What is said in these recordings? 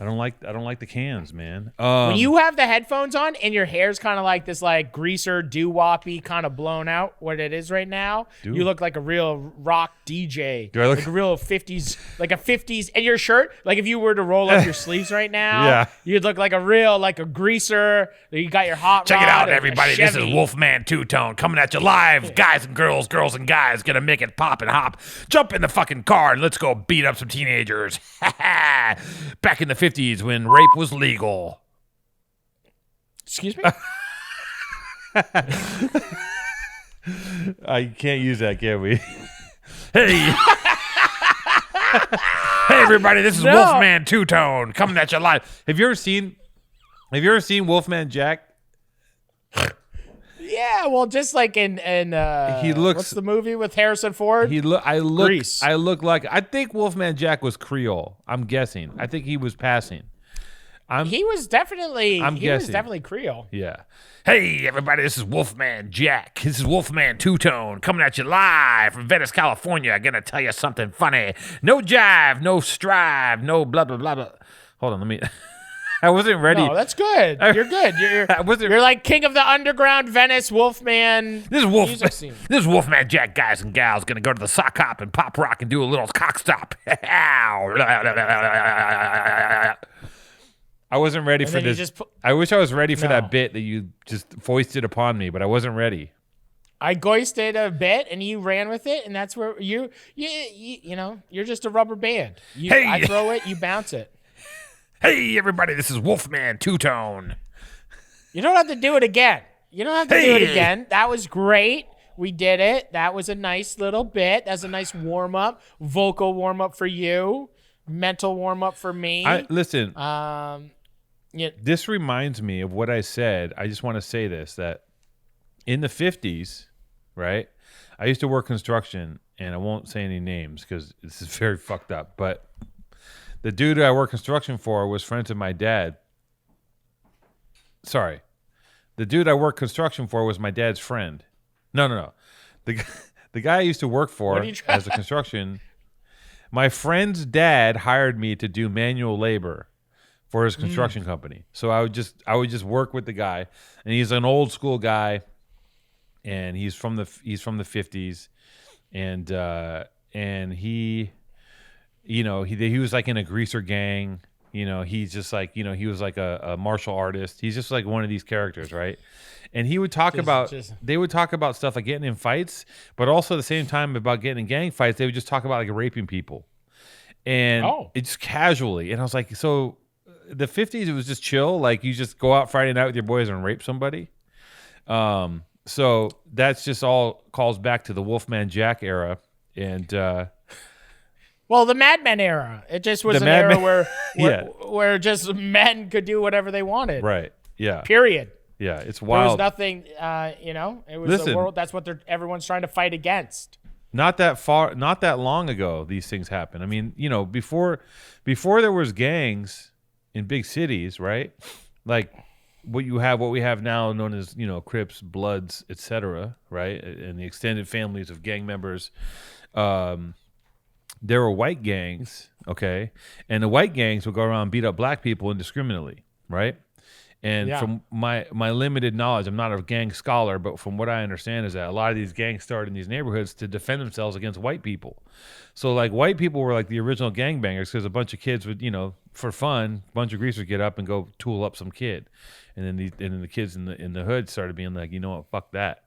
I don't like the cans, man. When you have the headphones on and your hair's kind of like this like greaser doo-woppy kind of blown out, what it is right now, you look like a real rock DJ. Do I look like a real 50s, like a 50s, and your shirt, like if you were to roll up your sleeves right now, you'd look like a greaser. You got your hot Check rod it out, and everybody. This is Wolfman Two-Tone coming at you live. Guys and girls, girls and guys, gonna make it pop and hop. Jump in the fucking car and let's go beat up some teenagers. Back in the 50s when rape was legal. Excuse me? I can't use that, can we? Hey. Hey, everybody. This is Wolfman Two-Tone coming at you live. Have you ever seen Wolfman Jack? Yeah, well, just like in he looks. What's the movie with Harrison Ford? Grease. I look like. I think Wolfman Jack was Creole. I'm guessing. I think he was passing. He was definitely Creole. Yeah. Hey, everybody, this is Wolfman Jack. This is Wolfman Two-Tone coming at you live from Venice, California. Gonna tell you something funny. No jive, no strive, no blah, blah, blah, blah. Hold on, let me... I wasn't ready. No, that's good. You're good. You're like king of the underground Venice Wolfman. This is Wolfman Jack, guys and gals. Gonna go to the sock hop and pop rock and do a little cock stop. I wasn't ready for this. I wish I was ready for that bit that you just foisted upon me, but I wasn't ready. I goisted a bit and you ran with it, and that's where you know, you're just a rubber band. I throw it, you bounce it. Hey, everybody, this is Wolfman Two-Tone. You don't have to do it again. You don't have to do it again. That was great. We did it. That was a nice little bit. That's a nice warm-up, vocal warm-up for you, mental warm-up for me. Listen, this reminds me of what I said. I just want to say this, that in the 50s, right, I used to work construction, and I won't say any names because this is very fucked up, but the dude I worked construction for was friends of my dad. Sorry. The dude I worked construction for was my dad's friend. No. The guy I used to work for as a construction, my friend's dad hired me to do manual labor for his construction company. So I would just work with the guy, and he's an old school guy, and he's from the 50s, and he, you know, he was like in a greaser gang. You know, he's just like, you know, he was like a martial artist. He's just like one of these characters, right? And he would talk they would talk about stuff like getting in fights, but also at the same time about getting in gang fights, they would just talk about like raping people. And it's just casually. And I was like, so the 50s, it was just chill. Like you just go out Friday night with your boys and rape somebody. So that's just all calls back to the Wolfman Jack era. And, well, the Mad Men era. It just was an era where just men could do whatever they wanted. Right. Yeah. Period. Yeah. It's wild. There was nothing, you know, it was the world. That's what everyone's trying to fight against. Not that long ago, these things happened. I mean, you know, before there was gangs in big cities, right? Like what we have now known as, you know, Crips, Bloods, etc., right? And the extended families of gang members. There were white gangs, okay? And the white gangs would go around and beat up black people indiscriminately, right? And from my limited knowledge, I'm not a gang scholar, but from what I understand is that a lot of these gangs started in these neighborhoods to defend themselves against white people. So like white people were like the original gangbangers because a bunch of kids would, you know, for fun, a bunch of greasers get up and go tool up some kid. And then the kids in the hood started being like, you know what, fuck that.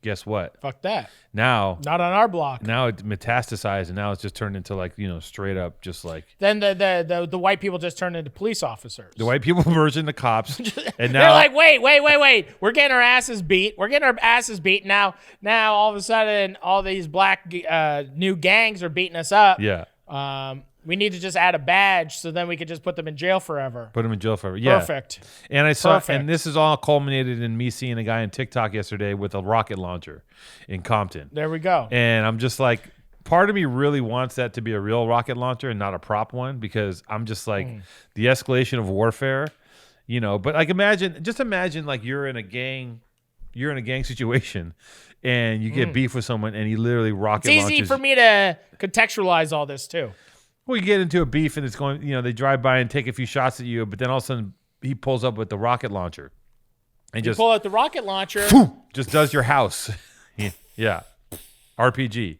Guess what? Fuck that. Now, not on our block. Now it metastasized, and now it's just turned into like, you know, straight up just like. Then the white people just turned into police officers. The white people merged into cops, and now they're like, wait, we're getting our asses beat. Now all of a sudden, all these black new gangs are beating us up. Yeah. We need to just add a badge so then we could just put them in jail forever. Yeah. Perfect. And and this is all culminated in me seeing a guy on TikTok yesterday with a rocket launcher in Compton. There we go. And I'm just like, part of me really wants that to be a real rocket launcher and not a prop one, because I'm just like the escalation of warfare, you know, but like imagine like you're in a gang situation and you get beef with someone and he literally rocket launches. It's easy for me to contextualize all this too. Well, you get into a beef and it's going, they drive by and take a few shots at you, but then all of a sudden he pulls up with the rocket launcher and You just pull out the rocket launcher. just does your house. Yeah. RPG.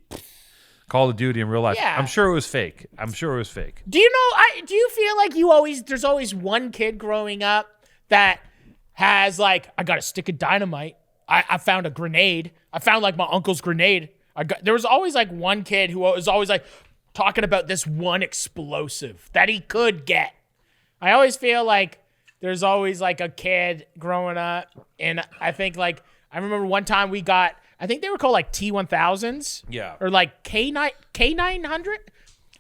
Call of Duty in real life. Yeah. I'm sure it was fake. Do you know? Do you feel like there's always one kid growing up that has like, I got a stick of dynamite. I found a grenade. I found like my uncle's grenade. There was always like one kid who was always like talking about this one explosive that he could get. I always feel like there's always like a kid growing up, and I think like I remember one time we got, I think they were called like T1000s, or like K900.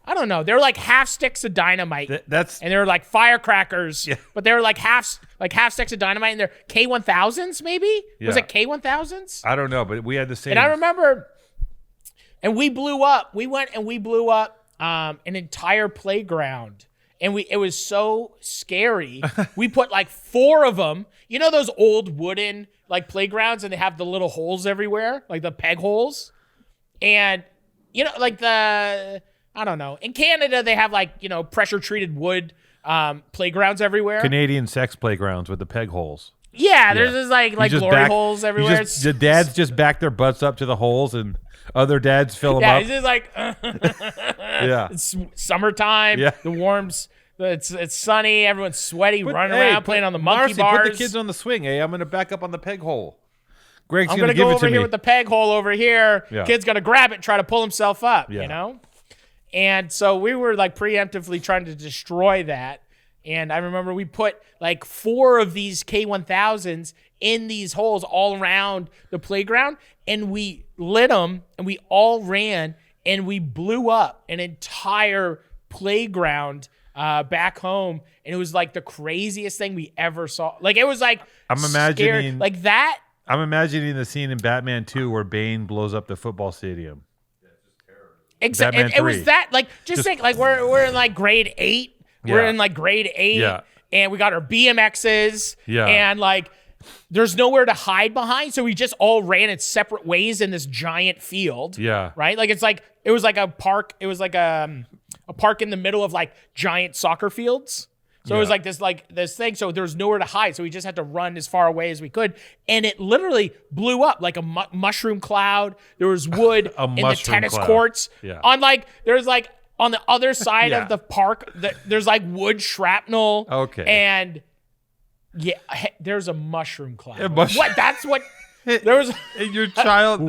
I don't know. They were like half sticks of dynamite, and they were like firecrackers, but they were like half sticks of dynamite, and they're K1000s maybe. Was it K1000s? I don't know, but we had the same. And I remember, and we blew up. We went and we blew up an entire playground. And it was so scary. We put like 4 of them. You know those old wooden like playgrounds, and they have the little holes everywhere, like the peg holes. And like I don't know. In Canada, they have like pressure treated wood playgrounds everywhere. Canadian sex playgrounds with the peg holes. Yeah, there's just like glory holes everywhere. The dads just back their butts up to the holes, and other dads fill them up. Yeah, it's just like yeah. It's summertime. Yeah. The warms. It's sunny. Everyone's sweaty, running around, playing on the monkey bars. Put the kids on the swing. Hey, I'm going to back up on the peg hole. Greg's I'm going to go give it over to here me with the peg hole over here. Yeah. Kid's going to grab it and try to pull himself up, Yeah. And so we were like preemptively trying to destroy that. And I remember we put like 4 of these K1000s in these holes all around the playground, and we lit them, and we all ran, and we blew up an entire playground back home, and it was like the craziest thing we ever saw. Like it was like I'm imagining like that. I'm imagining the scene in Batman 2 where Bane blows up the football stadium. Exactly. It was that like just think like we're in like grade 8. We're in like grade 8, and we got our BMXs, and like there's nowhere to hide behind, so we just all ran in separate ways in this giant field. Yeah. Right? Like it was like a park. It was like a park in the middle of like giant soccer fields. So it was like this thing. So there was nowhere to hide. So we just had to run as far away as we could. And it literally blew up like a mushroom cloud. There was wood in the tennis courts. Yeah. There's like on the other side of the park, there's like wood shrapnel. Okay. And there's a mushroom cloud. What? That's what. There was in your child's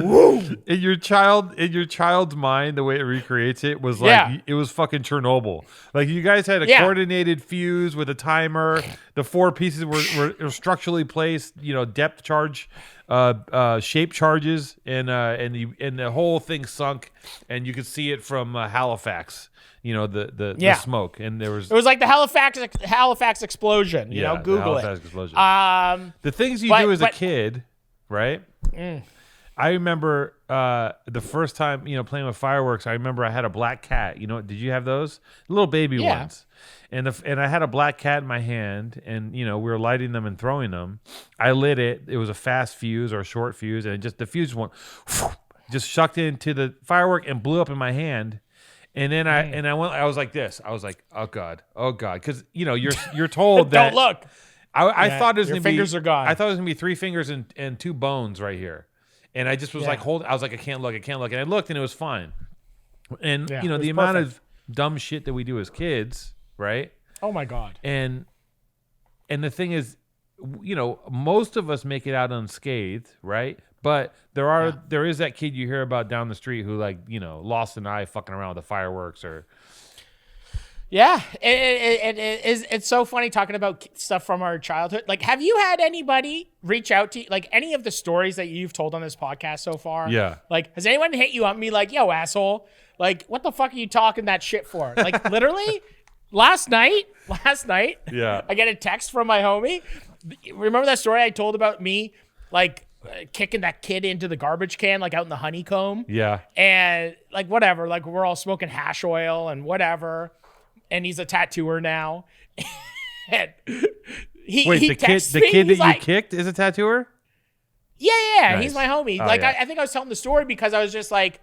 mind, the way it recreates it was like it was fucking Chernobyl. Like you guys had a coordinated fuse with a timer. The 4 pieces were structurally placed. Depth charge, shape charges, and the whole thing sunk, and you could see it from Halifax. The smoke, and it was like the Halifax explosion. Google it. Explosion. The things you do as a kid. Right? I remember the first time, playing with fireworks, I remember I had a black cat. Did you have those? Little baby ones. And I had a black cat in my hand, and, we were lighting them and throwing them. I lit it. It was a fast fuse or a short fuse, and the fuse went, just shucked into the firework and blew up in my hand. And then I was like this. I was like, oh God. Because, you're told that. Don't look. I thought it was your gonna fingers are gone. I thought it was gonna be 3 fingers and 2 bones right here, and I just was like, I was like, I can't look, and I looked, and it was fine. And the amount of dumb shit that we do as kids, right? Oh my God. And the thing is, most of us make it out unscathed, right? But there is that kid you hear about down the street who lost an eye fucking around with the fireworks or. Yeah, it's so funny talking about stuff from our childhood. Like, have you had anybody reach out to you? Like, any of the stories that you've told on this podcast so far? Yeah. Like, has anyone hit you up and be like, yo, asshole, like, what the fuck are you talking that shit for? Like, literally, last night, yeah, I get a text from my homie. Remember that story I told about me, like, kicking that kid into the garbage can, like, out in the honeycomb? Yeah. And, like, whatever. Like, we're all smoking hash oil and whatever. And he's a tattooer now. And the kid that you kicked is a tattooer? Yeah. Nice. He's my homie. Oh, I think I was telling the story because I was just like,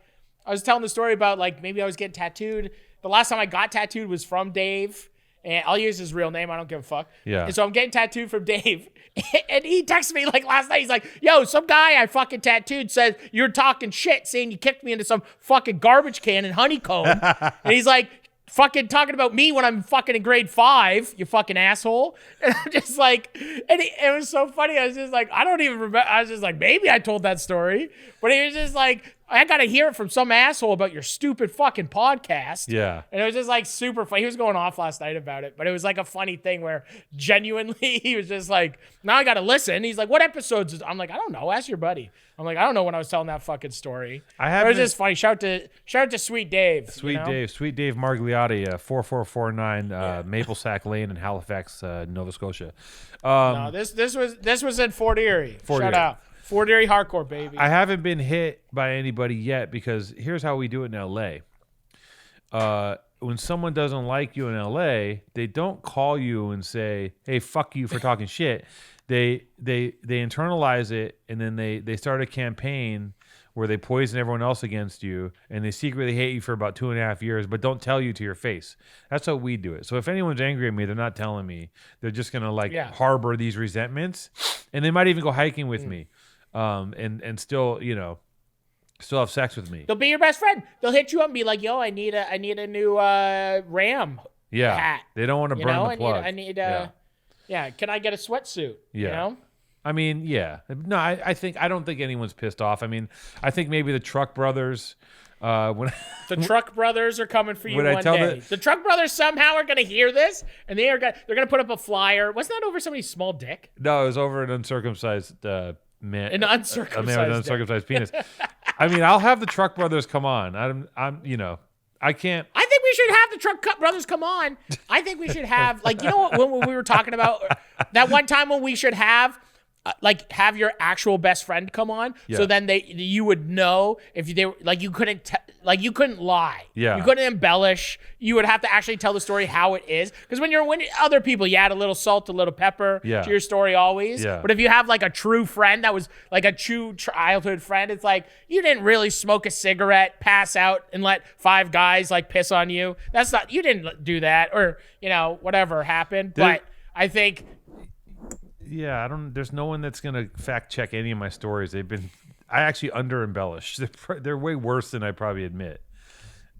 I was telling the story about like maybe I was getting tattooed the last time I got tattooed was from Dave. And I'll use his real name. I don't give a fuck. Yeah. And so I'm getting tattooed from Dave. And he texted me like last night. He's like, yo, some guy I fucking tattooed says you're talking shit, saying you kicked me into some fucking garbage can in Honeycomb. And he's like, fucking talking about me when I'm fucking in grade 5, you fucking asshole. And I'm just like, it was so funny. I was just like, I don't even remember. I was just like, maybe I told that story. But he was just like, I got to hear it from some asshole about your stupid fucking podcast. Yeah. And it was just like super funny. He was going off last night about it, but it was like a funny thing where genuinely he was just like, now I got to listen. He's like, what episodes? I'm like, I don't know. Ask your buddy. I'm like, I don't know when I was telling that fucking story. It was just funny. Shout out to Sweet Dave. Sweet Dave Margliotti, 4449 Maple Sack Lane in Halifax, Nova Scotia. No, this was in Fort Erie. Shout out. Fort Erie hardcore, baby. I haven't been hit by anybody yet because here's how we do it in LA. When someone doesn't like you in LA, they don't call you and say, "Hey, fuck you for talking shit." They internalize it, and then they start a campaign where they poison everyone else against you, and they secretly hate you for about 2.5 years, but don't tell you to your face. That's how we do it. So if anyone's angry at me, they're not telling me. They're just gonna harbor these resentments, and they might even go hiking with me. And still, still have sex with me. They'll be your best friend. They'll hit you up and be like, "Yo, I need a new Ram hat." They don't want to burn the plug. I need can I get a sweatsuit? Yeah. You know? I mean, yeah. No, I don't think anyone's pissed off. I mean, I think maybe the Truck Brothers when the Truck Brothers are coming for you one day. The Truck Brothers somehow are going to hear this, and they're going to put up a flyer. Wasn't that over somebody's small dick? No, it was over an uncircumcised man, an uncircumcised, a man with an uncircumcised penis. I mean, I'll have the Truck Brothers come on. I can't. I think we should have the Truck Brothers come on. I think we should have, like, you know what, when we were talking about that one time when we should have have your actual best friend come on, so then you would know if they were like you couldn't lie, you couldn't embellish, you would have to actually tell the story how it is, because when other people, you add a little salt, a little pepper to your story always, but if you have like a true friend that was like a true childhood friend, it's like you didn't really smoke a cigarette, pass out, and let 5 guys like piss on you. That's not, you didn't do that, or whatever happened. But I think. Yeah, there's no one that's gonna fact check any of my stories. I actually under embellish. They're way worse than I probably admit.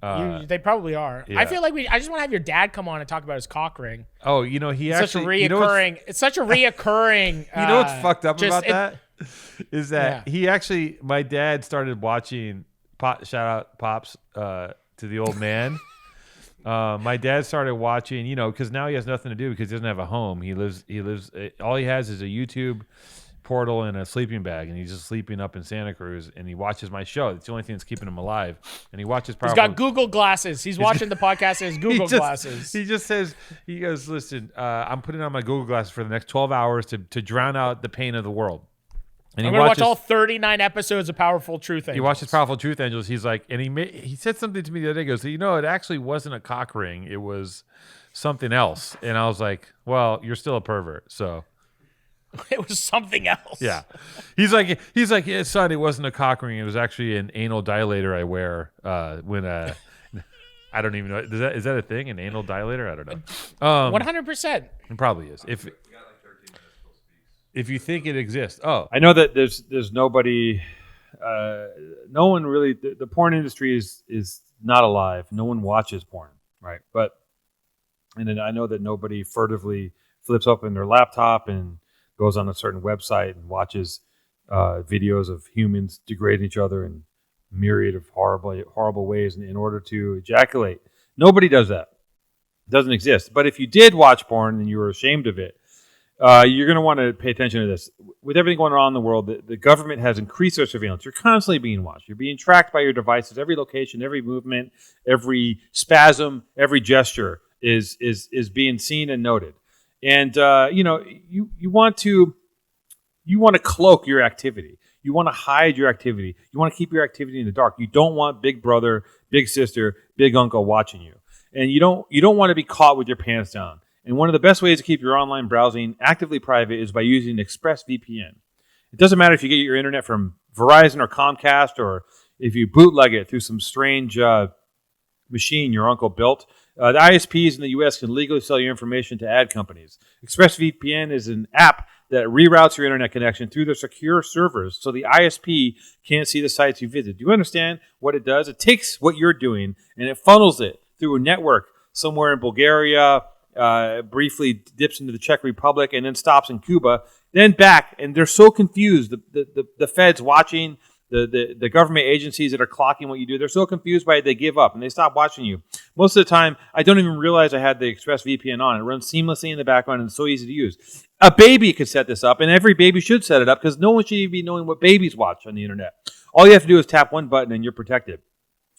They probably are. Yeah. I feel like I just want to have your dad come on and talk about his cock ring. Oh, he it's actually it's such a reoccurring. You know what's fucked up about that is that my dad started watching. Shout out Pops to the old man. My dad started watching, because now he has nothing to do because he doesn't have a home. He lives. All he has is a YouTube portal and a sleeping bag, and he's just sleeping up in Santa Cruz. And he watches my show. It's the only thing that's keeping him alive. And he watches. He's got Google glasses. He's watching the podcast in his Google glasses. He just says, he goes, "Listen, I'm putting on my Google glasses for the next 12 hours to drown out the pain of the world." And I'm going to watch all 39 episodes of Powerful Truth Angels. He watches Powerful Truth Angels. He's like, and he said something to me the other day. He goes, it actually wasn't a cock ring. It was something else. And I was like, well, you're still a pervert. So it was something else. Yeah. He's like, yeah, son, it wasn't a cock ring. It was actually an anal dilator I wear when I don't even know. Is that a thing? An anal dilator? I don't know. 100%. It probably is. If you think it exists. Oh, I know that there's nobody, no one really, the porn industry is not alive. No one watches porn, right? And then I know that nobody furtively flips open their laptop and goes on a certain website and watches videos of humans degrading each other in myriad of horrible ways in order to ejaculate. Nobody does that. It doesn't exist. But if you did watch porn and you were ashamed of it, you're going to want to pay attention to this. With everything going on in the world, the government has increased their surveillance. You're constantly being watched. You're being tracked by your devices. Every location, every movement, every spasm, every gesture is being seen and noted. And you want to cloak your activity. You want to hide your activity. You want to keep your activity in the dark. You don't want big brother, big sister, big uncle watching you. And you don't want to be caught with your pants down. And one of the best ways to keep your online browsing actively private is by using ExpressVPN. It doesn't matter if you get your internet from Verizon or Comcast, or if you bootleg it through some strange machine your uncle built. The ISPs in the U.S. can legally sell your information to ad companies. ExpressVPN is an app that reroutes your internet connection through their secure servers so the ISP can't see the sites you visit. Do you understand what it does? It takes what you're doing and it funnels it through a network somewhere in Bulgaria, briefly dips into the Czech Republic, and then stops in Cuba, then back. And they're so confused. The feds watching, the government agencies that are clocking what you do, they're so confused by it, they give up and they stop watching you. Most of the time, I don't even realize I had the ExpressVPN on. It runs seamlessly in the background and it's so easy to use. A baby could set this up, and every baby should set it up because no one should even be knowing what babies watch on the internet. All you have to do is tap one button and you're protected.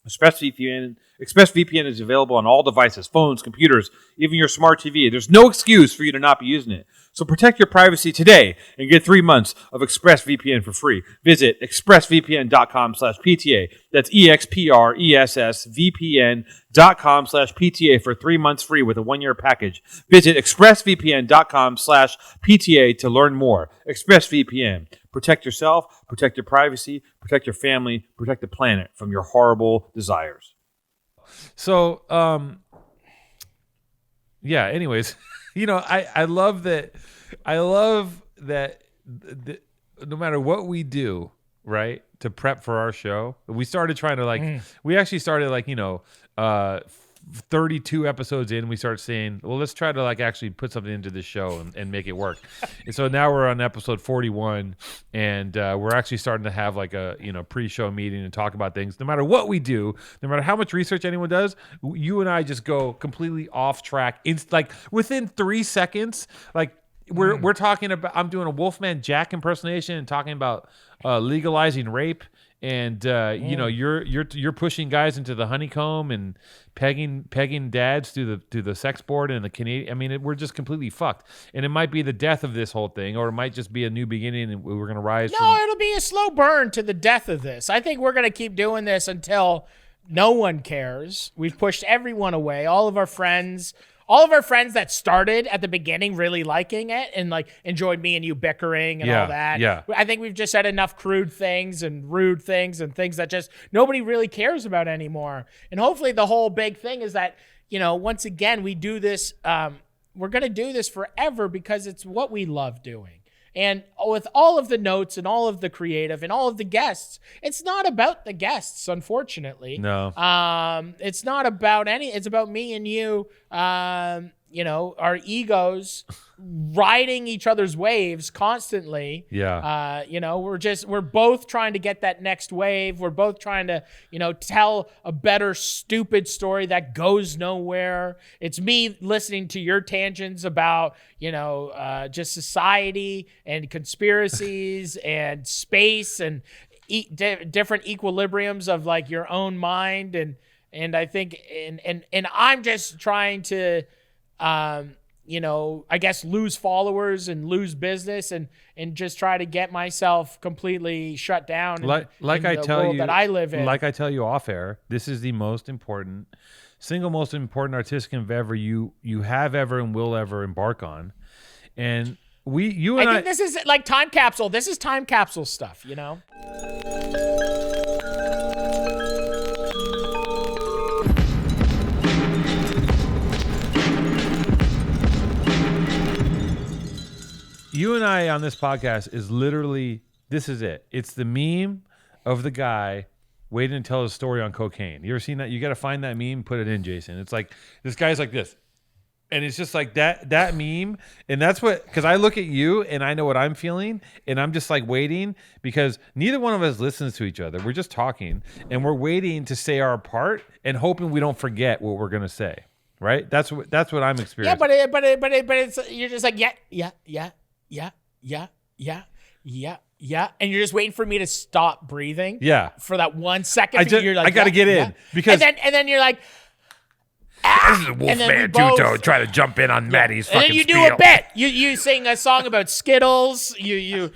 ExpressVPN is available on all devices, phones, computers, even your smart TV. There's no excuse for you to not be using it. So protect your privacy today and get 3 months of ExpressVPN for free. Visit expressvpn.com/PTA. That's expressvpn.com/PTA for 3 months free with a 1-year package. Visit expressvpn.com/PTA to learn more. ExpressVPN. Protect yourself, protect your privacy, protect your family, protect the planet from your horrible desires. So, yeah, anyways, I love that. No matter what we do, right, to prep for our show, we started trying to we actually started 32 episodes in, we start saying, well, let's try to actually put something into this show and make it work. And so now we're on episode 41, and we're actually starting to have a pre-show meeting and talk about things. No matter what we do, no matter how much research anyone does, you and I just go completely off track. It's within 3 seconds, we're talking about, I'm doing a Wolfman Jack impersonation and talking about legalizing rape. And you're pushing guys into the honeycomb and pegging dads through the sex board and the Canadian. I mean, we're just completely fucked. And it might be the death of this whole thing, or it might just be a new beginning, and we're gonna rise. No, it'll be a slow burn to the death of this. I think we're gonna keep doing this until no one cares. We've pushed everyone away. All of our friends that started at the beginning really liking it and enjoyed me and you bickering and all that. Yeah. I think we've just said enough crude things and rude things and things that just nobody really cares about anymore. And hopefully the whole big thing is that, once again, we do this, we're going to do this forever because it's what we love doing. And with all of the notes and all of the creative and all of the guests, it's not about the guests, unfortunately. No. It's not about it's about me and you, our egos riding each other's waves constantly. Yeah. We're both trying to get that next wave. We're both trying to, tell a better stupid story that goes nowhere. It's me listening to your tangents about, just society and conspiracies and space and different equilibriums of your own mind. And I think, and I'm just trying to, I guess lose followers and lose business and just try to get myself completely shut down. Like I tell you, that I live in. Like I tell you off air, this is the single most important artistic endeavor you have ever and will ever embark on. And I think this is like time capsule. This is time capsule stuff, You and I on this podcast is literally, this is it. It's the meme of the guy waiting to tell his story on cocaine. You ever seen that? You got to find that meme, put it in, Jason. It's like, this guy's like this. And it's just like that meme. And that's because I look at you and I know what I'm feeling. And I'm just waiting because neither one of us listens to each other. We're just talking and we're waiting to say our part and hoping we don't forget what we're going to say. Right? That's what I'm experiencing. Yeah, but it's, you're just like, yeah. And you're just waiting for me to stop breathing. Yeah. For that 1 second. I got to get in because. And then you're like, this is Wolfman Two-Tone trying to jump in on Maddie's fucking and then you do spiel. a bit. You sing a song about Skittles. You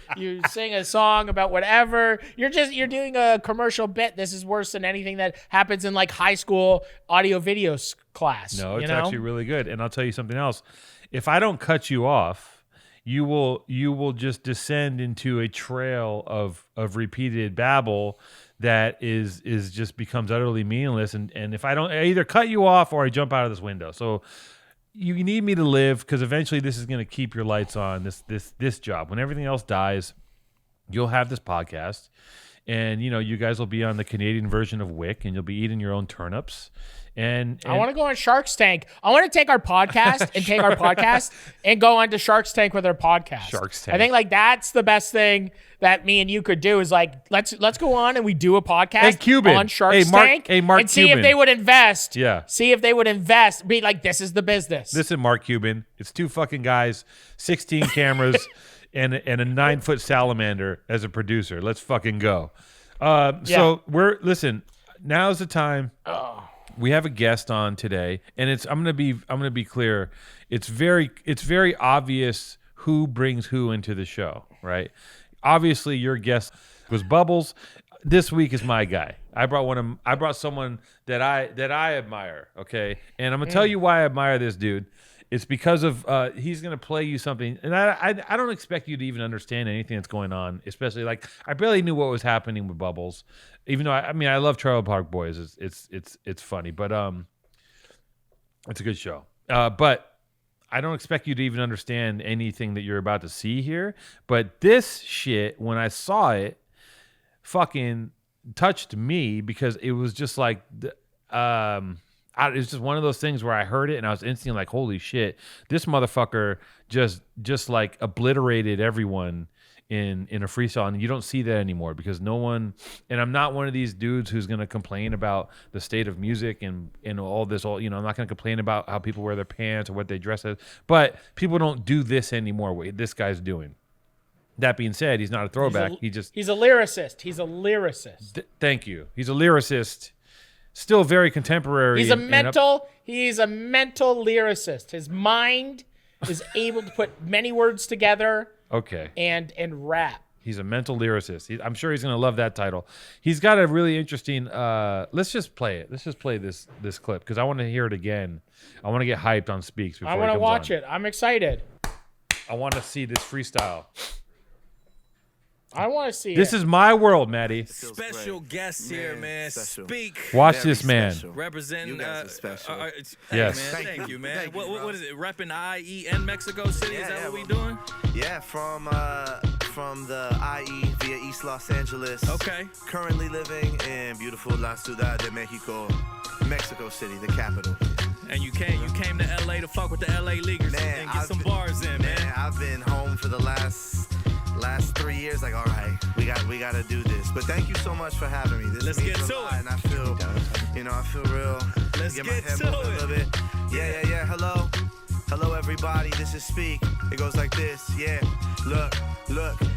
sing a song about whatever. You're doing a commercial bit. This is worse than anything that happens in high school audio video class. No, it's actually really good. And I'll tell you something else. If I don't cut you off, you will just descend into a trail of repeated babble that is just becomes utterly meaningless. And if I either cut you off or I jump out of this window. So you need me to live, because eventually this is going to keep your lights on. This job, when everything else dies, you'll have this podcast, and you guys will be on the Canadian version of Wick, and you'll be eating your own turnips. And I want to go on Shark's Tank. I want to take our podcast and take our podcast and go on to Shark's Tank with our podcast. Shark's Tank. I think that's the best thing that me and you could do is let's go on and we do a podcast on Shark's Tank and see if they would invest. Yeah. See if they would invest. Be like, this is the business. Listen, Mark Cuban, it's 2 fucking guys, 16 cameras, and a 9-foot salamander as a producer. Let's fucking go. So listen. Now's the time. Oh. We have a guest on today, and I'm gonna be clear. It's very obvious who brings who into the show, right? Obviously, your guest was Bubbles. This week is my guy. I brought someone that I admire. Okay, and I'm gonna tell you why I admire this dude. It's because of he's gonna play you something, and I don't expect you to even understand anything that's going on. Especially I barely knew what was happening with Bubbles, even though I love Trailer Park Boys. It's funny, but it's a good show. But I don't expect you to even understand anything that you're about to see here. But this shit, when I saw it, fucking touched me, because it was just like it was just one of those things where I heard it and I was instantly like, holy shit, this motherfucker just like obliterated everyone in a freestyle. And you don't see that anymore, because no one, and I'm not one of these dudes who's going to complain about the state of music and all this, I'm not going to complain about how people wear their pants or what they dress as, but people don't do this anymore, what this guy's doing. That being said, he's not a throwback. He's a lyricist. He's a lyricist. Thank you. He's a lyricist. Still very contemporary. He's a mental lyricist. His mind is able to put many words together. Okay. And rap. He's a mental lyricist. I'm sure he's going to love that title. He's got a really interesting. Let's just play it. Let's just play this clip, because I want to hear it again. I want to get hyped on Speaks before I want to watch it. I'm excited. I want to see this freestyle. I want to see this is my world, Maddie. Special guest here, man. Speak. Watch this, man. Representing. You guys are special. Yes. Man, thank you, man. What is it? Repping IE and Mexico City? Is that what we doing? Yeah, from the IE via East Los Angeles. Okay. Currently living in beautiful La Ciudad de México, Mexico City, the capital. And you came to LA to fuck with the LA Leaguers and get some bars in, man. I've been home for the last 3 years. Like, all right, we got to do this. But thank you so much for having me. This Let's means get a to lot, it. And I feel real. Let's get get my head to moving it. a little bit. Yeah. Hello, everybody. This is Speak. It goes like this. Yeah. Look.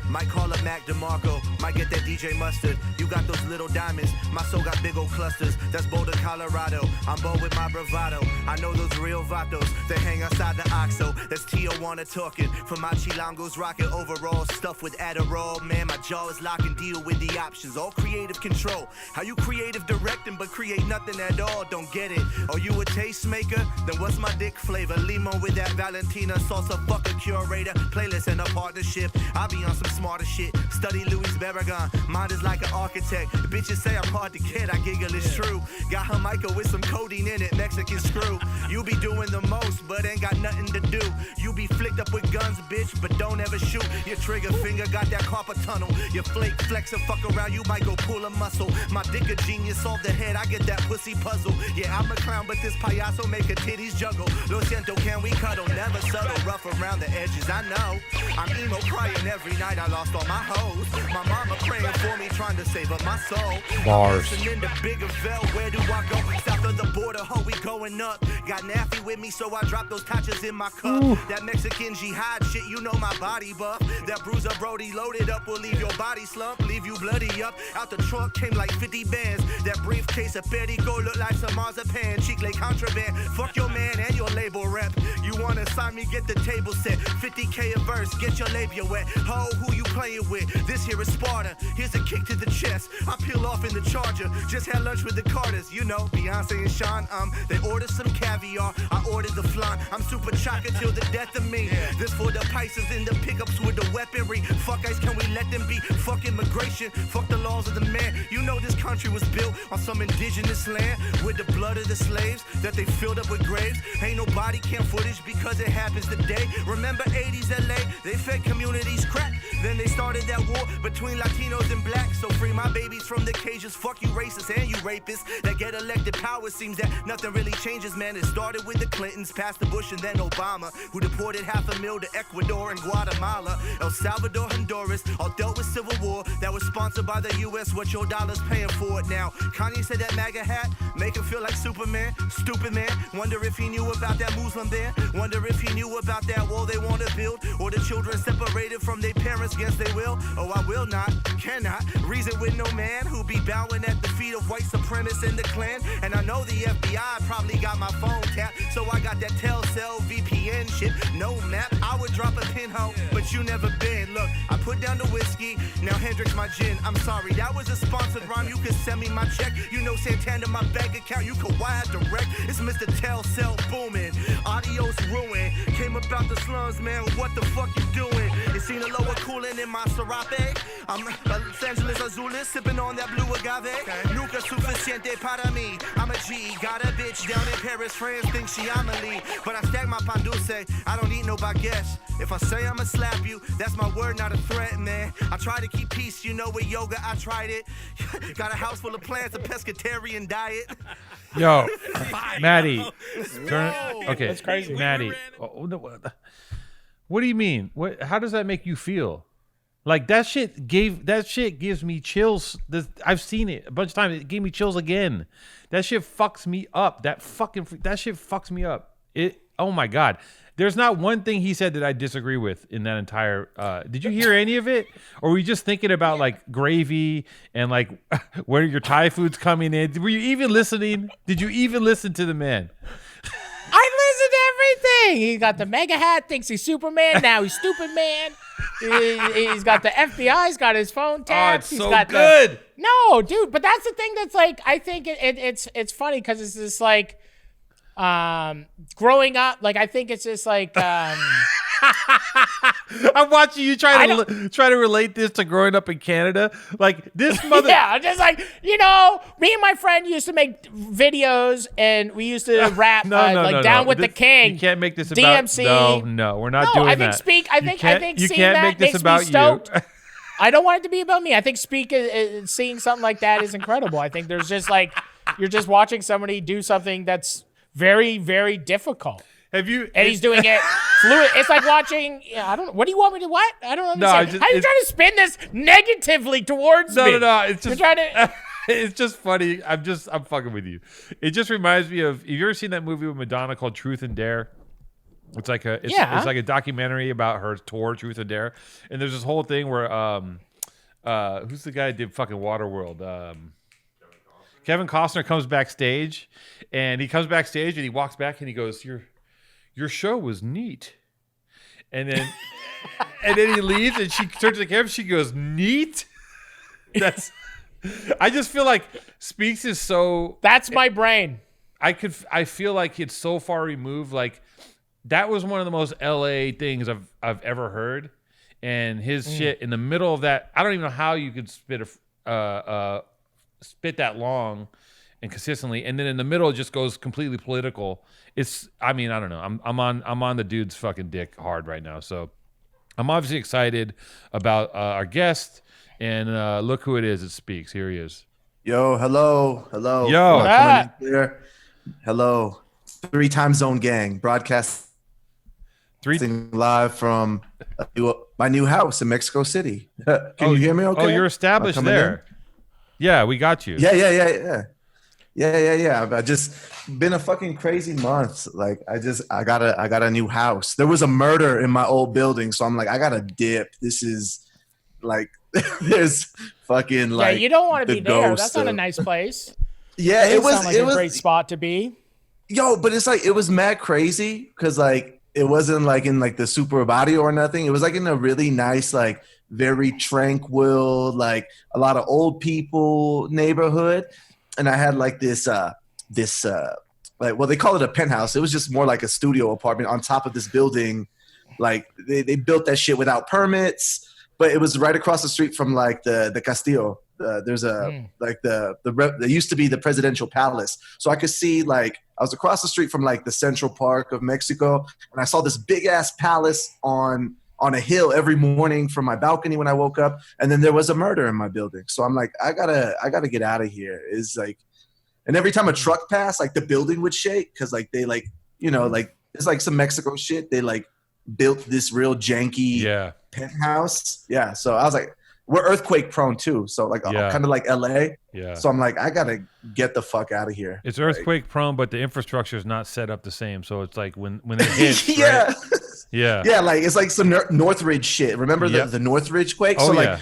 Might call up Mac DeMarco. Might get that DJ Mustard. You got those little diamonds. My soul got big old clusters. That's Boulder, Colorado. I'm bold with my bravado. I know those real vatos that hang outside the OXXO. That's Tijuana talking. For my chilangos rocking overall stuff with Adderall. Man, my jaw is lock and deal with the options. All creative control. How you creative directing but create nothing at all? Don't get it. Are you a tastemaker? Then what's my dick flavor? Limon with that Valentina salsa. Fuck a curator. Playlist and a partnership. I be on some smarter shit. Study Louis Barragan. Mind is like an architect. Bitches say I'm hard to get. I giggle, it's true. Got Jamaica with some codeine in it. Mexican screw. You be doing the most, but ain't got nothing to do. You be flicked up with guns, bitch, but don't ever shoot. Your trigger finger got that carpal tunnel. Your flake flex and fuck around. You might go pull a muscle. My dick a genius. Solve the head. I get that pussy puzzle. Yeah, I'm a clown, but this payaso make her titties juggle. Lo siento, can we cuddle? Never subtle. Rough around the edges. I know. I'm emo crying every night. I lost all my hoes. My mama praying for me, trying to save up my soul. Bars. Listening to Bigger Vell, where do I go? South of the border, ho, we going up. Got Naffy with me, so I drop those tachas in my cup. That Mexican jihad shit, you know my body buff. That bruiser Brody loaded up will leave your body slump, leave you bloody up. Out the trunk came like 50 bands. That briefcase of Perico look like some marzipan. Chicle contraband, fuck your man and your label rep. You wanna sign me, get the table set. 50K a verse, get your labia wet. Ho, who you playing with? This here is Sparta. Here's a kick to the chest. I peel off in the Charger. Just had lunch with the Carters. You know, Beyonce and Sean. They ordered some caviar. I ordered the flan. I'm super chocolate till the death of me. This for the Pisces in the pickups with the weaponry. Fuck ice, can we let them be? Fuck immigration. Fuck the laws of the man. You know this country was built on some indigenous land with the blood of the slaves that they filled up with graves. Ain't nobody cam footage because it happens today. Remember 80s LA? They fed communities crack. Then they started that war between Latinos and blacks. So free my babies from the cages. Fuck you racists and you rapists that get elected power. Seems that nothing really changes, man. It started with the Clintons, past the Bush and then Obama, who deported 500,000 to Ecuador and Guatemala. El Salvador, Honduras, all dealt with civil war that was sponsored by the U.S. What your dollar's paying for it now. Kanye said that MAGA hat make him feel like Superman. Stupid man. Wonder if he knew about that Muslim ban. Wonder if he knew about that wall they want to build, or the children separated from their parents against their will. Oh, I will not, cannot reason with no man who be bowing at the feet of white supremacists in the Klan. And I know the FBI probably got my phone tapped, so I got that Telcel VPN shit. No map, I would drop a pinhole, but you never been. Look, I put down the whiskey, now Hendrix my gin. I'm sorry, that was a sponsored rhyme. You can send me my check. You know Santana my bank account. You can wire direct. It's Mr. Telcel booming. Adios ruin. Came about the slums, man. What the fuck you doing? You seen a lower cooling in my serape? I'm Los Angeles Azules, sipping on that blue agave. Nunca suficiente para mí. I'm a G. Got a bitch down in Paris. Friends think she Amelie. But I stack my pan dulce. I don't eat no baguettes. If I say I'ma slap you, that's my word, not a threat, man. I try to keep peace, you know, with yoga, I tried it. Got a house full of plants, a pescatarian diet. Yo, Maddie. Okay, That's crazy. Maddie. What do you mean? How does that make you feel? Like that shit gives me chills. I've seen it a bunch of times. It gave me chills again. That shit fucks me up. That shit fucks me up. Oh my God. There's not one thing he said that I disagree with in that entire. Did you hear any of it, or were you just thinking about like gravy and like where your Thai food's coming in? Were you even listening? Did you even listen to the man? I listen to everything. He got the mega hat, thinks he's Superman. Now he's stupid man. He's got the FBI. He's got his phone tapped. Oh, it's so good. No, dude, but that's the thing that's like, I think it's funny because it's just like, growing up, like I think it's just like I'm watching you try to relate this to growing up in Canada. Like this mother. Yeah, just like, you know, me and my friend used to make videos and we used to rap Down with the King. You can't make this DMC. about No, we're not doing that. I think you seeing can't that make this makes about me stoked. you. I don't want it to be about me. I think seeing something like that is incredible. I think there's just like, you're just watching somebody do something that's very, very difficult. Have you? And he's doing it fluid. It's like watching. Yeah, I don't. What do you want me to? What? I don't understand. How are you trying to spin this negatively towards me? No. It's just. You're trying to. It's just funny. I'm fucking with you. It just reminds me of. Have you ever seen that movie with Madonna called Truth and Dare? It's like a documentary about her tour, Truth and Dare. And there's this whole thing where who's the guy that did fucking Waterworld? Kevin Costner comes backstage, and he walks back and he goes, Your show was neat. And then he leaves and she turns to the camera and she goes, neat? I just feel like Speaks is so. That's my brain. I feel like it's so far removed. Like that was one of the most LA things I've ever heard. And his shit in the middle of that, I don't even know how you could spit that long and consistently, and then in the middle it just goes completely political. I don't know. I'm on the dude's fucking dick hard right now. So I'm obviously excited about our guest, and look who it is. It speaks. Here he is. Yo, hello. Yo, coming in here. Hello, 3 time zone gang broadcasting live from my new house in Mexico City. Can you hear me? Okay. Oh, you're established there. Yeah, we got you. Yeah. I've just been a fucking crazy month. Like I got a new house. There was a murder in my old building, so I'm like, I gotta dip. This is like there's fucking like. Yeah, you don't want to be there. That's not a nice place. Yeah, it was a great spot to be. Yo, but it's like it was mad crazy because like it wasn't like in like the super barrio or nothing. It was like in a really nice, like very tranquil, like a lot of old people neighborhood. And I had like this like, well, they call it a penthouse. It was just more like a studio apartment on top of this building. Like they built that shit without permits, but it was right across the street from like the Castillo. There's a like there used to be the presidential palace. So I could see, like, I was across the street from like the Central Park of Mexico, and I saw this big ass palace on a hill every morning from my balcony when I woke up. And then there was a murder in my building. So I'm like, I gotta get out of here. It's like, and every time a truck passed, like the building would shake because like they like, you know, like it's like some Mexico shit. They like built this real janky penthouse. Yeah. So I was like, we're earthquake prone too. So like kind of like LA. Yeah. So I'm like, I gotta get the fuck out of here. It's earthquake prone, but the infrastructure is not set up the same. So it's like when it hits, yeah. Right? Yeah. Yeah. Like it's like some Northridge shit. Remember the Northridge quake? Oh, so like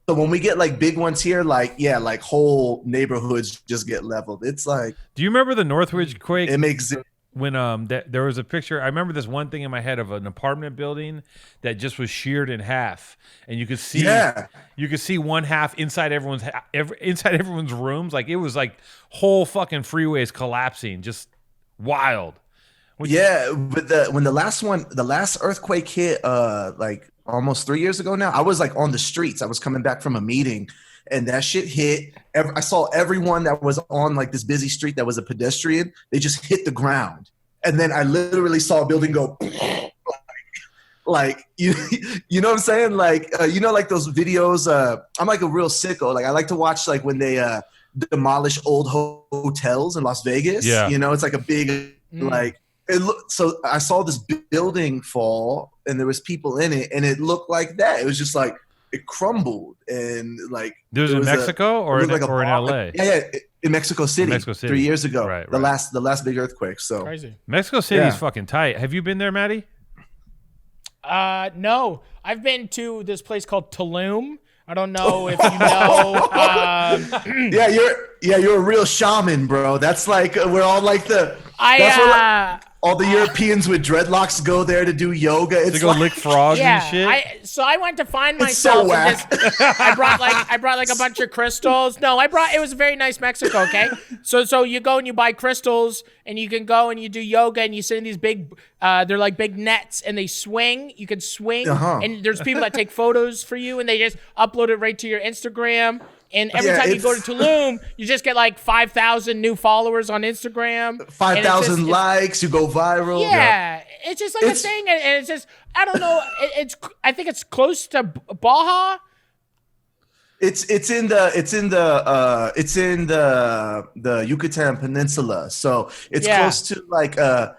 so when we get like big ones here, like like whole neighborhoods just get leveled. It's like, do you remember the Northridge quake? It makes it. When there was a picture, I remember this one thing in my head of an apartment building that just was sheared in half, and you could see one half inside everyone's rooms. Like it was like whole fucking freeways collapsing, just wild. But when the last earthquake hit, like almost 3 years ago now, I was like on the streets. I was coming back from a meeting, and that shit hit. I saw everyone that was on like this busy street that was a pedestrian. They just hit the ground, and then I literally saw a building go. Like you know what I'm saying? Like you know, like those videos. I'm like a real sicko. Like I like to watch like when they demolish old hotels in Las Vegas. Yeah, you know, it's like a big like. So I saw this building fall, and there was people in it, and it looked like that. It was just like it crumbled, and like there was in Mexico or in LA. Yeah, in Mexico City. 3 years ago. Right. The last big earthquake. So crazy. Mexico City is fucking tight. Have you been there, Maddie? No, I've been to this place called Tulum. I don't know if you know. You're a real shaman, bro. That's like we're all like all the Europeans with dreadlocks go there to do yoga. It's to go lick frogs and shit. So I went to find myself. So whack. I brought like a bunch of crystals. No, it was a very nice Mexico. Okay, so you go and you buy crystals, and you can go and you do yoga, and you sit in these big, they're like big nets, and they swing. You can swing, and there's people that take photos for you, and they just upload it right to your Instagram. And every time you go to Tulum, you just get like 5,000 new followers on Instagram. 5,000 likes, you go viral. Yeah, it's just like a thing, and it's just, I don't know. I think it's close to Baja. It's in the Yucatan Peninsula, so it's close to like I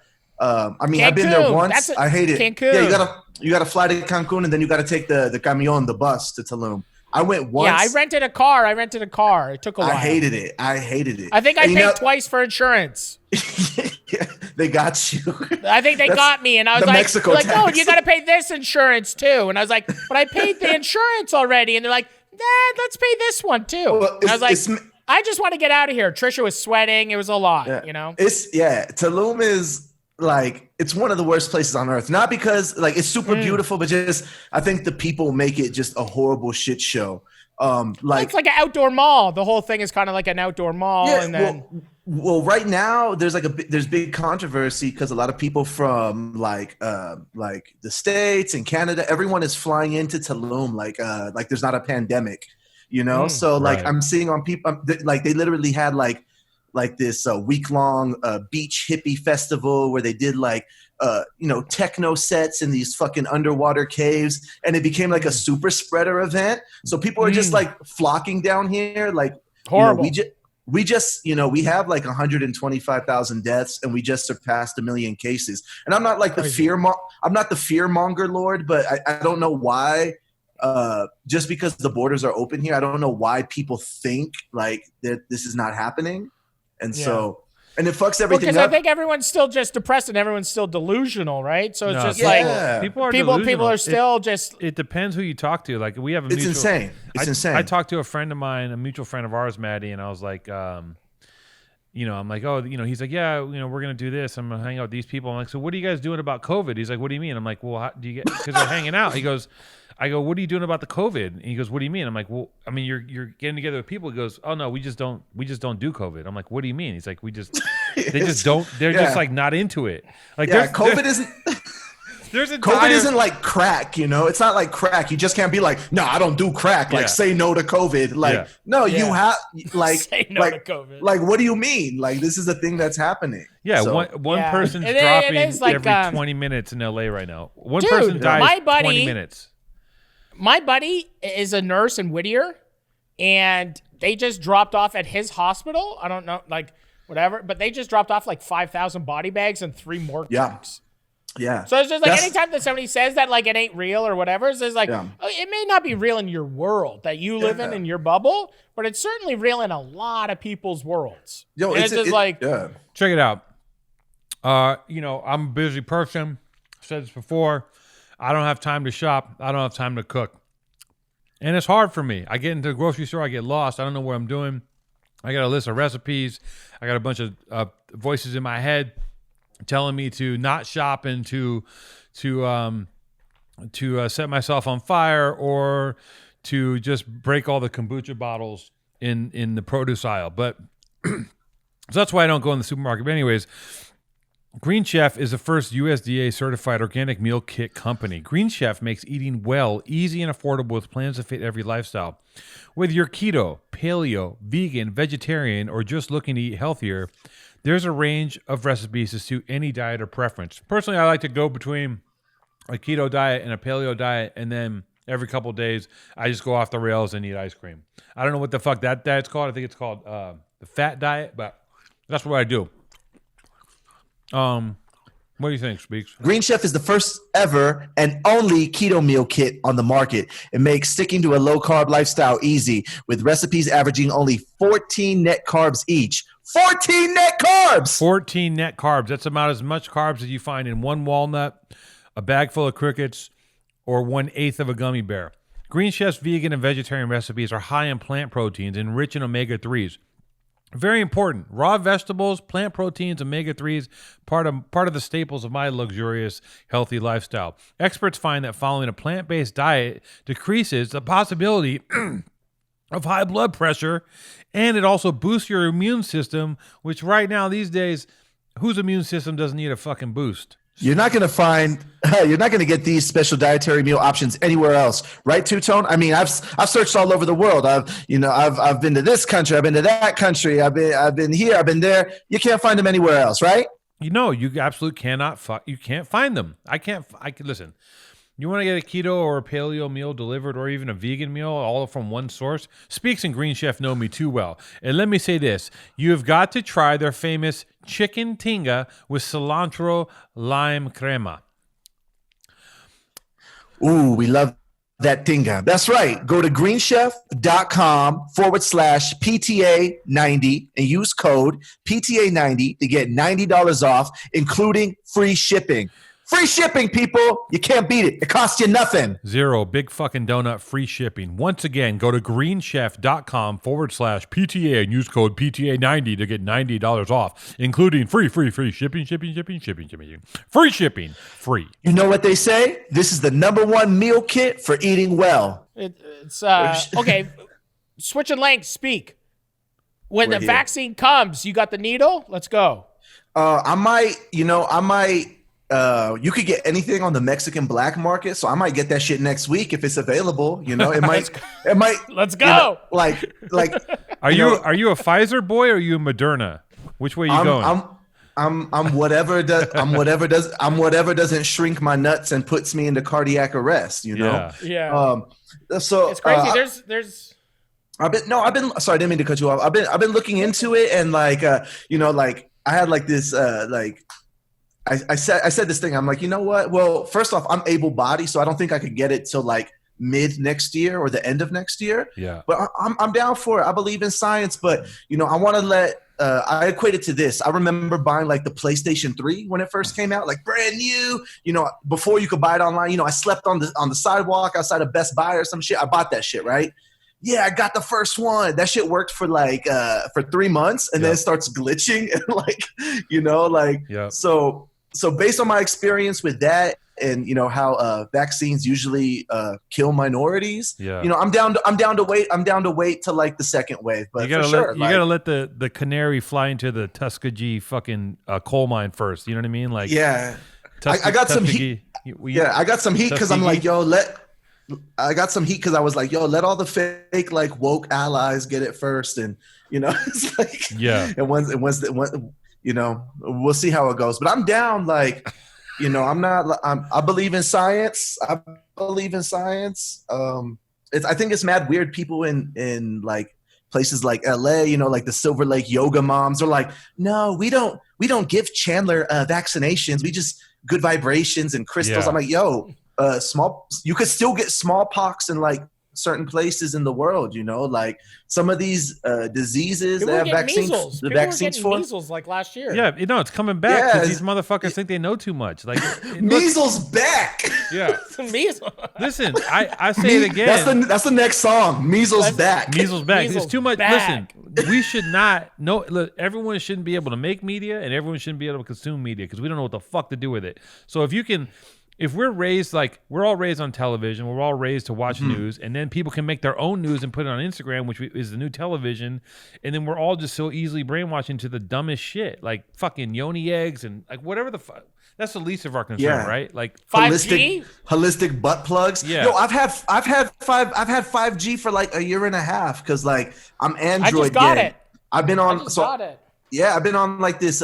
mean, Cancun. I've been there once. I hate it. Cancun. Yeah, you gotta fly to Cancun, and then you gotta take the camion, the bus to Tulum. I went once. Yeah, I rented a car. It took a while. I hated it. I think I paid twice for insurance. Yeah, they got you. I think they got me, and I was like, "No, you got to pay this insurance too." And I was like, "But I paid the insurance already." And they're like, "Nah, let's pay this one too." Well, and I was like, "I just want to get out of here." Trisha was sweating. It was a lot, you know. Tulum is like, it's one of the worst places on earth. Not because like it's super beautiful, but just I think the people make it just a horrible shit show. Like it's like an outdoor mall. The whole thing is kind of like an outdoor mall, and then. Well, right now there's there's big controversy because a lot of people from like the States and Canada, everyone is flying into Tulum like there's not a pandemic, you know. So like I'm seeing on people like they literally had like this week-long beach hippie festival where they did like techno sets in these fucking underwater caves, and it became like a super spreader event. So people are just like flocking down here. Like horrible. We just we have like 125,000 deaths, and we just surpassed 1 million cases. And I'm not like I'm not the fear monger lord, but I don't know why. Just because the borders are open here, I don't know why people think like that this is not happening. And so, and it fucks everything up. Because I think everyone's still just depressed and everyone's still delusional, right? So it's just like people are still just. It depends who you talk to. Like we have a mutual. It's insane. I talked to a friend of mine, a mutual friend of ours, Maddie, and I was like, I'm like, oh, he's like, yeah, we're going to do this. I'm going to hang out with these people. I'm like, so what are you guys doing about COVID? He's like, what do you mean? I'm like, well, how do you get, because they're hanging out. I go, what are you doing about the COVID? And he goes, what do you mean? I'm like, well, I mean, you're getting together with people. He goes, oh no, we just don't do COVID. I'm like, what do you mean? He's like, they just don't, they're just like not into it. Like, COVID isn't. COVID isn't like crack, It's not like crack. You just can't be like, no, I don't do crack. Like, say no to COVID. Like, no, you have like, say no to COVID. Like, what do you mean? Like, this is a thing that's happening. Yeah, so, one person's dropping every 20 minutes in LA right now. One person dies 20 minutes. My buddy is a nurse in Whittier, and they just dropped off at his hospital. I don't know, like whatever, but they just dropped off like 5,000 body bags and 3 more trucks. Yeah. So it's just like anytime that somebody says that like it ain't real or whatever, it's just like it may not be real in your world that you live in your bubble, but it's certainly real in a lot of people's worlds. Check it out. I'm a busy person. I said this before. I don't have time to shop. I don't have time to cook. And it's hard for me. I get into the grocery store. I get lost. I don't know what I'm doing. I got a list of recipes. I got a bunch of voices in my head telling me to not shop and to set myself on fire or to just break all the kombucha bottles in the produce aisle. But so that's why I don't go in the supermarket. But anyways, Green Chef is the first USDA certified organic meal kit company. Green Chef makes eating well easy and affordable with plans to fit every lifestyle. Whether you're keto, paleo, vegan, vegetarian, or just looking to eat healthier, there's a range of recipes to suit any diet or preference. Personally, I like to go between a keto diet and a paleo diet, and then every couple of days, I just go off the rails and eat ice cream. I don't know what the fuck that diet's called. I think it's called the fat diet, but that's what I do. What do you think, Speaks? Green Chef is the first ever and only keto meal kit on the market. It makes sticking to a low-carb lifestyle easy with recipes averaging only 14 net carbs each. 14 net carbs! 14 net carbs. That's about as much carbs as you find in one walnut, a bag full of crickets, or 1/8 of a gummy bear. Green Chef's vegan and vegetarian recipes are high in plant proteins and rich in omega-3s. Very important. Raw vegetables, plant proteins, omega-3s, part of the staples of my luxurious, healthy lifestyle. Experts find that following a plant-based diet decreases the possibility of high blood pressure, and it also boosts your immune system, which right now, these days, whose immune system doesn't need a fucking boost? You're not going to get these special dietary meal options anywhere else, right, Two-Tone? I mean, I've searched all over the world. I've been to this country, I've been to that country, I've been here, I've been there. You can't find them anywhere else, right? You absolutely cannot. You can't find them. I can listen. You want to get a keto or a paleo meal delivered or even a vegan meal all from one source? Speaks and Green Chef know me too well. And let me say this. You have got to try their famous chicken tinga with cilantro lime crema. Ooh, we love that tinga. That's right. Go to greenchef.com/PTA90 and use code PTA90 to get $90 off, including free shipping. Free shipping, people. You can't beat it. It costs you nothing. Zero. Big fucking donut. Free shipping. Once again, go to greenchef.com/PTA and use code PTA90 to get $90 off, including free shipping. Free shipping. Free. You know what they say? This is the #1 meal kit for eating well. It's okay. Switching lengths. Speak. When the vaccine comes, you got the needle? Let's go. I might. You could get anything on the Mexican black market, so I might get that shit next week if it's available. It might. Let's go. Like. Are you a Pfizer boy or are you a Moderna? Which way are you going? I'm whatever doesn't shrink my nuts and puts me into cardiac arrest. Yeah. So it's crazy. There's. I've been sorry, I didn't mean to cut you off. I've been looking into it and I had like this I said this thing. I'm like, you know what? Well, first off, I'm able-bodied, so I don't think I could get it till like mid next year or the end of next year. Yeah. But I'm down for it. I believe in science, but I want to let. I equate it to this. I remember buying like the PlayStation 3 when it first came out, like brand new. Before you could buy it online. I slept on the sidewalk outside of Best Buy or some shit. I bought that shit, right? yeah, I got the first one. That shit worked for like for 3 months, and then it starts glitching, and like, you know, like so based on my experience with that, and you know how vaccines usually kill minorities. You know, I'm down to wait till like the second wave. But you gotta gotta let the canary fly into the Tuskegee fucking coal mine first. You know what I mean? Like, yeah, I got some heat. I got some heat because I'm like, I got some heat because I was like, yo, let all the fake like woke allies get it first, and you know, it's like, and once you know, we'll see how it goes. But I'm down, like, you know, I believe in science. I think it's mad weird people in like places like LA, you know, like the Silver Lake yoga moms are like, no, we don't give Chandler vaccinations. We just good vibrations and crystals. I'm like, yo, you could still get smallpox in like certain places in the world, you know, like some of these diseases People that have vaccines, measles. the People vaccines were getting for measles like last year. Yeah, you know, it's coming back because these motherfuckers think they know too much. Like, measles back. Yeah, measles. Listen, I say it again. That's the next song. Measles back. Measles back. Measles It's too much. back. Listen, we should not. No, look, everyone shouldn't be able to make media, and everyone shouldn't be able to consume media because we don't know what the fuck to do with it. So if we're raised like we're all raised on television, we're all raised to watch news, and then people can make their own news and put it on Instagram, which is the new television, and then we're all just so easily brainwashed into the dumbest shit, like fucking yoni eggs and like whatever the fuck. That's the least of our concern, right? Like 5G? holistic butt plugs. Yeah. Yo, I've had 5G for like a year and a half because like I'm Android. I just got it. I've been on. Got it. Yeah, I've been on like this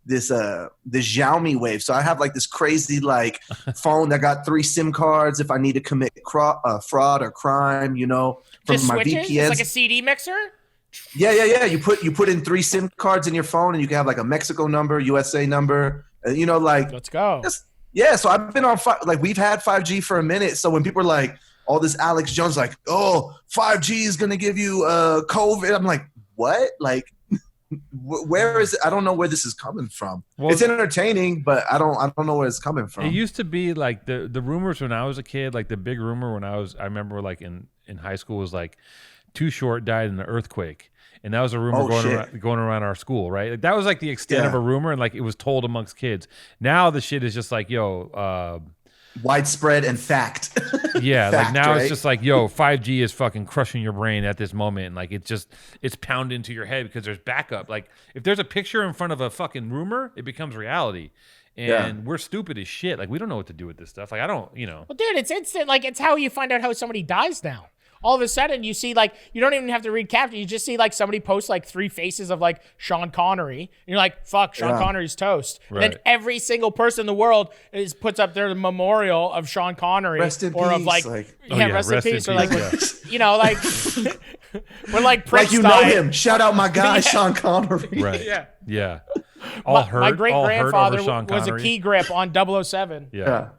Xiaomi wave. So I have like this crazy like phone that got 3 SIM cards if I need to commit fraud or crime, you know, from Just my switches? VPNs. It's like a CD mixer? Yeah. You put in 3 SIM cards in your phone, and you can have like a Mexico number, USA number, you know, like let's go. Yeah, so I've been on like we've had 5G for a minute. So when people are like, all this Alex Jones like, oh, 5G is gonna give you COVID, I'm like, what? Like, where is it? I don't know where this is coming from. Well, it's entertaining, but I don't know where it's coming from. It used to be like the rumors when I was a kid, like the big rumor when I remember like in high school was like Too Short died in an earthquake. And that was a rumor going around our school, right? Like, that was like the extent of a rumor, and like it was told amongst kids. Now the shit is just like, yo, widespread and fact. Yeah, fact, like now right? it's just like, yo, 5G is fucking crushing your brain at this moment. And like it's pounded into your head because there's backup. Like if there's a picture in front of a fucking rumor, it becomes reality. And we're stupid as shit. Like we don't know what to do with this stuff. Like I don't, you know. Well, dude, it's instant. Like it's how you find out how somebody dies now. All of a sudden, you see, like, you don't even have to read caption. You just see, like, somebody post, like, 3 faces of, like, Sean Connery. And you're like, fuck, Sean Connery's toast. Right. And then every single person in the world puts up their memorial of Sean Connery. Rest in or peace. of, like, rest in peace. Or, like, you know, like, when, like, Prince like you died. know him. Shout out my guy, Sean Connery. Right. Yeah. My great-grandfather was a key grip on 007. Yeah.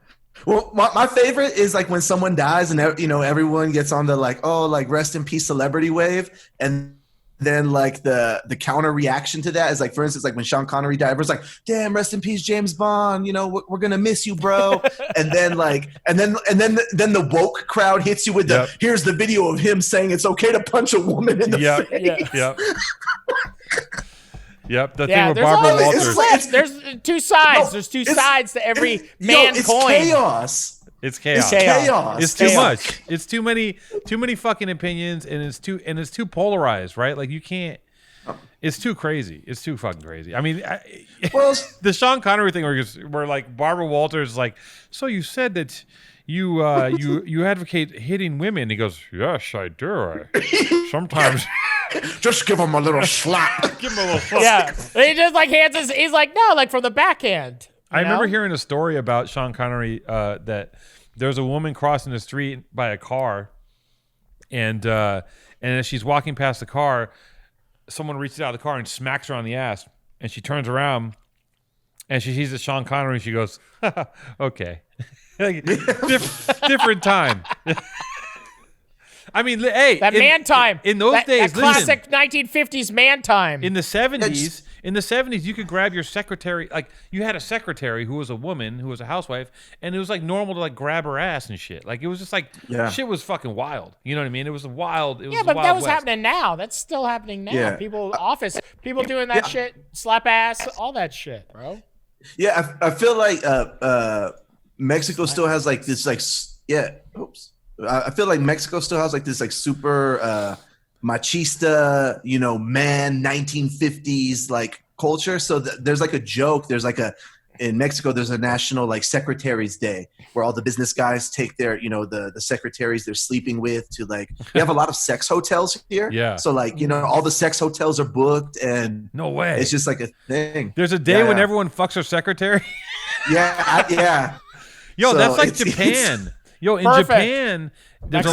Well, my favorite is like when someone dies and, you know, everyone gets on the like, oh, like rest in peace celebrity wave. And then like the counter reaction to that is like, for instance, like when Sean Connery died, everyone's like, damn, rest in peace, James Bond. You know, we're going to miss you, bro. and then the woke crowd hits you with here's the video of him saying it's okay to punch a woman in the face. Yeah. Yep, the thing with Barbara Walters. There's 2 sides. There's 2 sides to every coin. Chaos. It's chaos. It's too much. It's too many fucking opinions, and it's too polarized, right? Like you can't. It's too crazy. It's too fucking crazy. I mean, the Sean Connery thing where like Barbara Walters is like, so you said that you advocate hitting women. He goes, yes, I do. Sometimes. Just give him a little slap. Give him a little slap. Yeah. He just like hands his, he's like, no, like from the backhand. I remember hearing a story about Sean Connery that there's a woman crossing the street by a car, and as she's walking past the car, someone reaches out of the car and smacks her on the ass, and she turns around and she sees it's Sean Connery, and she goes, okay. Like, different time. I mean, hey, man time in those days, that classic 1950s man time. In the 70s, In the 70s, you could grab your secretary. Like, you had a secretary who was a woman, who was a housewife, and it was like normal to like grab her ass and shit. Like, it was just like, shit was fucking wild. You know what I mean? It was wild. It was but Wild that was West. happening now. That's still happening now. Yeah. People doing that shit, slap ass, all that shit, bro. Yeah, I feel like Mexico still has like this like oops. I feel like Mexico still has like this like super machista, you know, man 1950s like culture. So there's like a joke. There's like in Mexico, there's a national like secretaries day where all the business guys take their, you know, the secretaries they're sleeping with to like, we have a lot of sex hotels here. Yeah. So like, you know, all the sex hotels are booked and No way. it's just like a thing. There's a day when everyone fucks their secretary. Yeah. Yo, So that's like it's- Japan. Yo, in Perfect. Japan, there's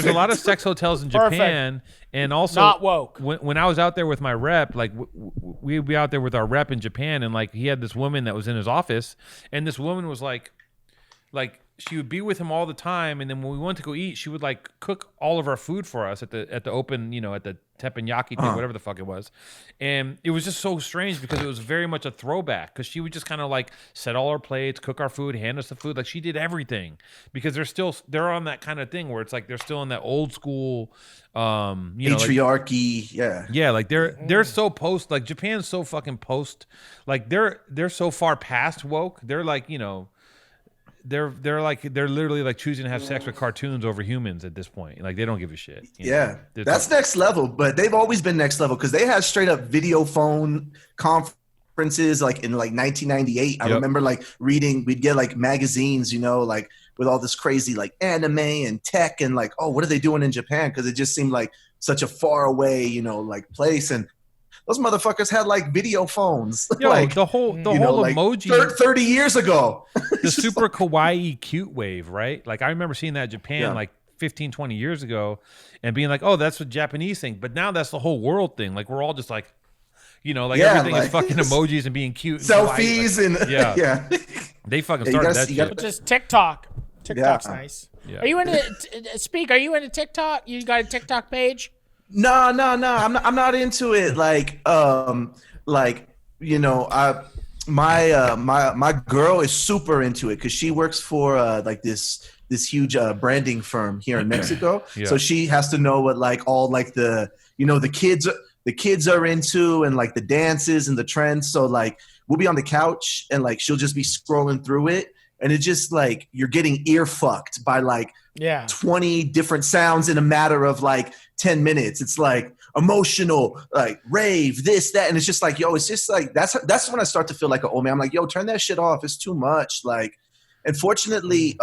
a lot of sex hotels in Japan, and also Not woke. When I was out there with my rep, like we'd be out there with our rep in Japan, and like he had this woman that was in his office, and this woman was like she would be with him all the time, and then when we went to go eat, she would like cook all of our food for us at the open, you know, at the teppanyaki thing, whatever the fuck it was, and it was just so strange because it was very much a throwback because she would just kind of like set all our plates, cook our food, hand us the food, like she did everything because they're on that kind of thing where it's like they're still in that old school, you know, patriarchy, yeah, like they're so post, like Japan's so fucking post, like they're so far past woke, they're like, you know. They're literally like choosing to have sex with cartoons over humans at this point. Like they don't give a shit. You know? That's next level. But they've always been next level because they had straight up video phone conferences like in like 1998. I remember like reading. We'd get like magazines, you know, like with all this crazy like anime and tech and like, oh, what are they doing in Japan? Because it just seemed like such a far away, you know, like place. And those motherfuckers had like video phones. Yo, like, the whole like emoji 30 years ago. The super kawaii cute wave, right? Like I remember seeing that in Japan like 15, 20 years ago and being like, oh, that's a Japanese thing. But now that's the whole world thing. Like we're all just like, you know, like everything is fucking emojis and being cute. And selfies kawaii. and They fucking started that shit. Just TikTok. TikTok's nice. Yeah. Are you into Are you into TikTok? You got a TikTok page? No. I'm not into it. Like, you know, my girl is super into it because she works for like this huge branding firm here in Mexico. So she has to know what like all like the, you know, the kids are into and like the dances and the trends. So like we'll be on the couch and like she'll just be scrolling through it. And it's just like you're getting ear fucked by like 20 different sounds in a matter of like 10 minutes. It's like emotional, like rave, this, that. And it's just like, yo, it's just like, that's when I start to feel like an old man. I'm like, yo, turn that shit off. It's too much. Like, and fortunately,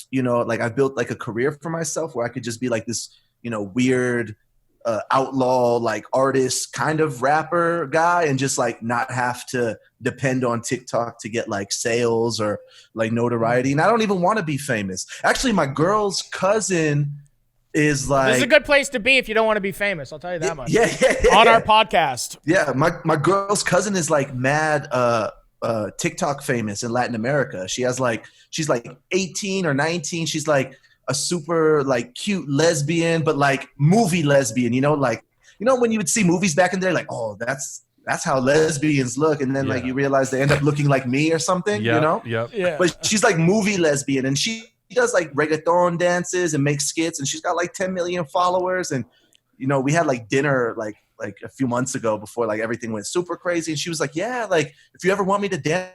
you know, like I built like a career for myself where I could just be like this, you know, weird outlaw, like artist kind of rapper guy and just like not have to depend on TikTok to get like sales or like notoriety. And I don't even want to be famous. Actually, my girl's cousin is like, this is a good place to be if you don't want to be famous. I'll tell you that much. Yeah. On our podcast. Yeah. My girl's cousin is like mad TikTok famous in Latin America. She's like 18 or 19. She's like a super like cute lesbian, but like movie lesbian, you know, like, you know, when you would see movies back in the day, like, oh, that's how lesbians look. And then like you realize they end up looking like me or something, you know? Yeah. But she's like movie lesbian and she does like reggaeton dances and makes skits and she's got like 10 million followers. And, you know, we had like dinner like a few months ago before like everything went super crazy. And she was like, yeah, like if you ever want me to dance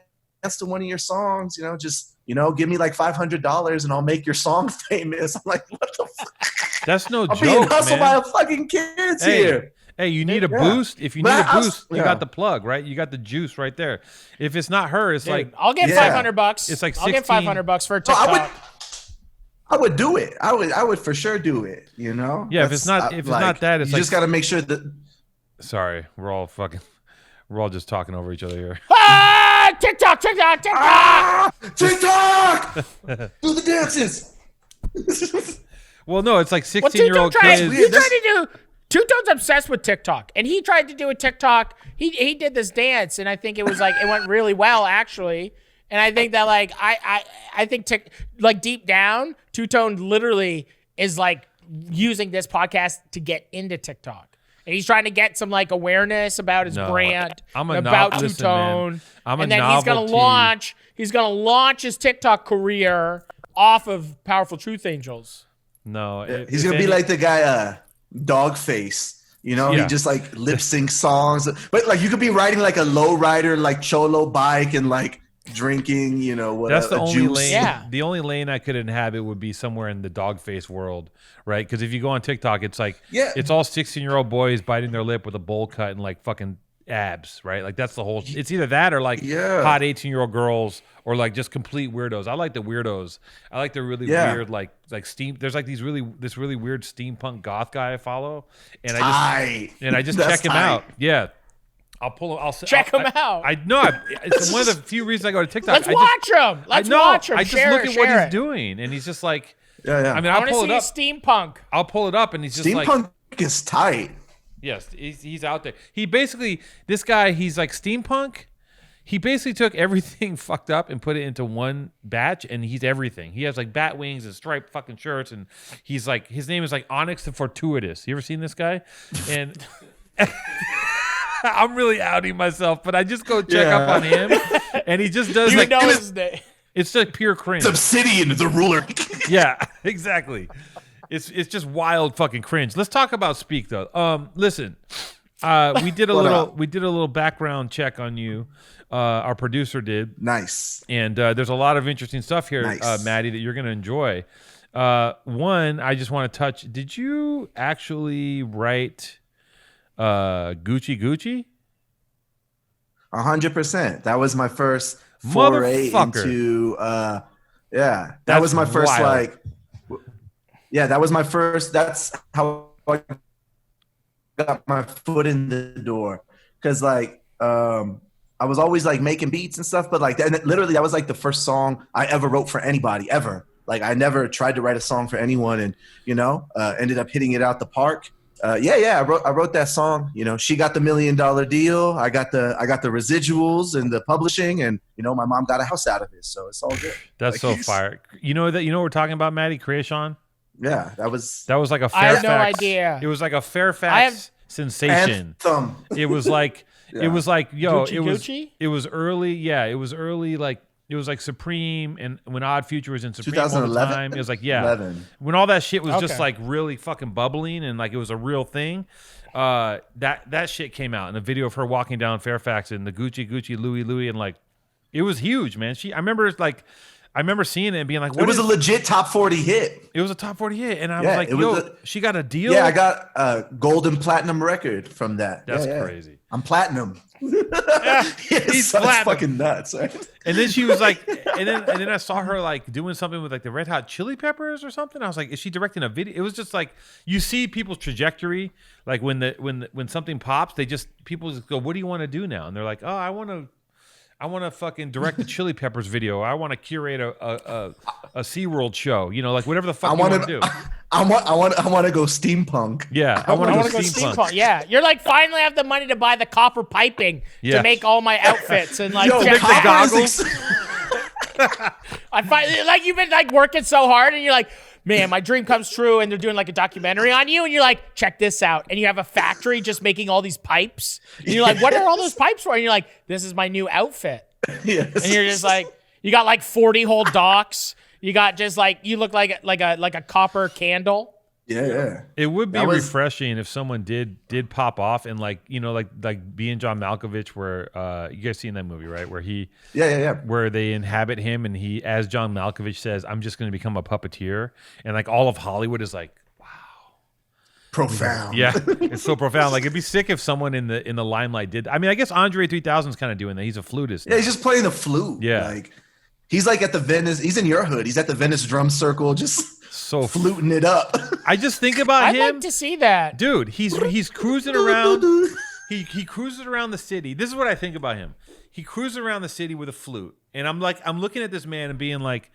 to one of your songs, you know, just, you know, give me like $500 and I'll make your song famous. I'm like, what the fuck? That's no I'm joke, being hustled man. by fucking kids here. Hey, you need a boost. If you need a boost, you got the plug, right? You got the juice right there. If it's not her, it's like I'll get $500. It's like I'll get $500 for a TikTok. I would do it. I would for sure do it. You know. Yeah. If it's not that, it's you like, just got to make sure that. Sorry, we're all just talking over each other here. Ah, TikTok. Ah, TikTok. Do the dances. Well, no, it's like 16-year-old kids. You tried to do. Two-Tone's obsessed with TikTok, and he tried to do a TikTok. He did this dance, and I think it was like it went really well actually. And I think that like I think like deep down, Two-Tone literally is like using this podcast to get into TikTok. and he's trying to get some like awareness about his brand, about two-tone, and then he's gonna launch his TikTok career off of Powerful Truth Angels. No, he's gonna be like the guy Dogface. You know, he just like lip sync songs, but like you could be riding like a low rider, like cholo bike, and like drinking. You know, what? That's the only juice. lane. Yeah. The only lane I could inhabit would be somewhere in the dog face world, right? Because if you go on TikTok, it's like it's all 16-year-old boys biting their lip with a bowl cut and like fucking abs, right? Like that's the whole. It's either that or like hot 18-year-old girls or like just complete weirdos. I like the weirdos. I like the really weird like steam. There's like this really weird steampunk goth guy I follow, and I just check him out. Yeah. I'll check him out. I know. It's one of the few reasons I go to TikTok. Let's watch him. I just look at what he's doing, and he's just like, yeah. I mean, I want to see steampunk. I'll pull it up, and he's just steampunk is tight. Yes, he's out there. He basically, this guy, he's like steampunk. He basically took everything fucked up and put it into one batch, and he's everything. He has like bat wings and striped fucking shirts, and he's like, his name is like Onyx the Fortuitous. You ever seen this guy? And I'm really outing myself, but I just go check up on him, and he just does his name. It's like pure cringe. Obsidian, the ruler. Yeah, exactly. It's just wild fucking cringe. Let's talk about Speak though. Listen, we did a little background check on you. Our producer did. Nice. And there's a lot of interesting stuff here, Maddie, that you're gonna enjoy. One, I just want to touch. Did you actually write Gucci? 100%. That was my first foray into. That was my first wild. That was my first. That's how I got my foot in the door. Because like I was always like making beats and stuff, but like literally that was like the first song I ever wrote for anybody ever. Like I never tried to write a song for anyone, and ended up hitting it out the park. I wrote that song. You know, she got the $1 million deal. I got the residuals and the publishing, and my mom got a house out of it, so it's all good. That's like, so fire. You know what we're talking about, Maddie Creation? Yeah, that was like a Fairfax. I have no idea. It was like a Fairfax sensation. Anthem. It was like it was like Gucci? It was early. Yeah, it was early. Like it was like Supreme, and when Odd Future was in Supreme all the time, it was like 11. When all that shit was just like really fucking bubbling and like it was a real thing. That shit came out in a video of her walking down Fairfax in the Gucci Louis, and like it was huge, man. I remember seeing it and being like, it was a legit top 40 hit. It was a top 40 hit. And I was like, she got a deal? Yeah, I got a gold and platinum record from that. That's crazy. I'm platinum. He's platinum. Fucking nuts. Right? And then she was like, and then I saw her like doing something with like the Red Hot Chili Peppers or something. I was like, is she directing a video? It was just like, you see people's trajectory. Like when something pops, people just go, what do you want to do now? And they're like, oh, I want to fucking direct the Chili Peppers video. I want to curate a SeaWorld show. Like whatever the fuck you want to do. I want to go steampunk. Yeah, I want to go steampunk. Yeah, you're like finally have the money to buy the copper piping to make all my outfits and like make the goggles. I find like you've been like working so hard and you're like, man, my dream comes true, and they're doing like a documentary on you, and you're like, check this out, and you have a factory just making all these pipes, and you're like, what are all those pipes for? And you're like, this is my new outfit. Yes. And you're just like, you got like 40 whole docks. You got just like, you look like a copper candle. Yeah. It would be refreshing if someone did pop off and like being John Malkovich, where you guys seen that movie, right? Where he where they inhabit him, and he, as John Malkovich says, I'm just going to become a puppeteer, and like all of Hollywood is like, wow, profound. Yeah, it's so profound. Like it'd be sick if someone in the limelight did. I mean, I guess Andre 3000 is kind of doing that. He's a flutist. Yeah, he's just playing the flute. Yeah, like he's like at the Venice. He's in your hood. He's at the Venice Drum Circle, just so fluting it up. I just think about him. I'd like to see that, dude. He's cruising around. He cruises around the city. This is what I think about him. He cruises around the city with a flute, and I'm looking at this man and being like,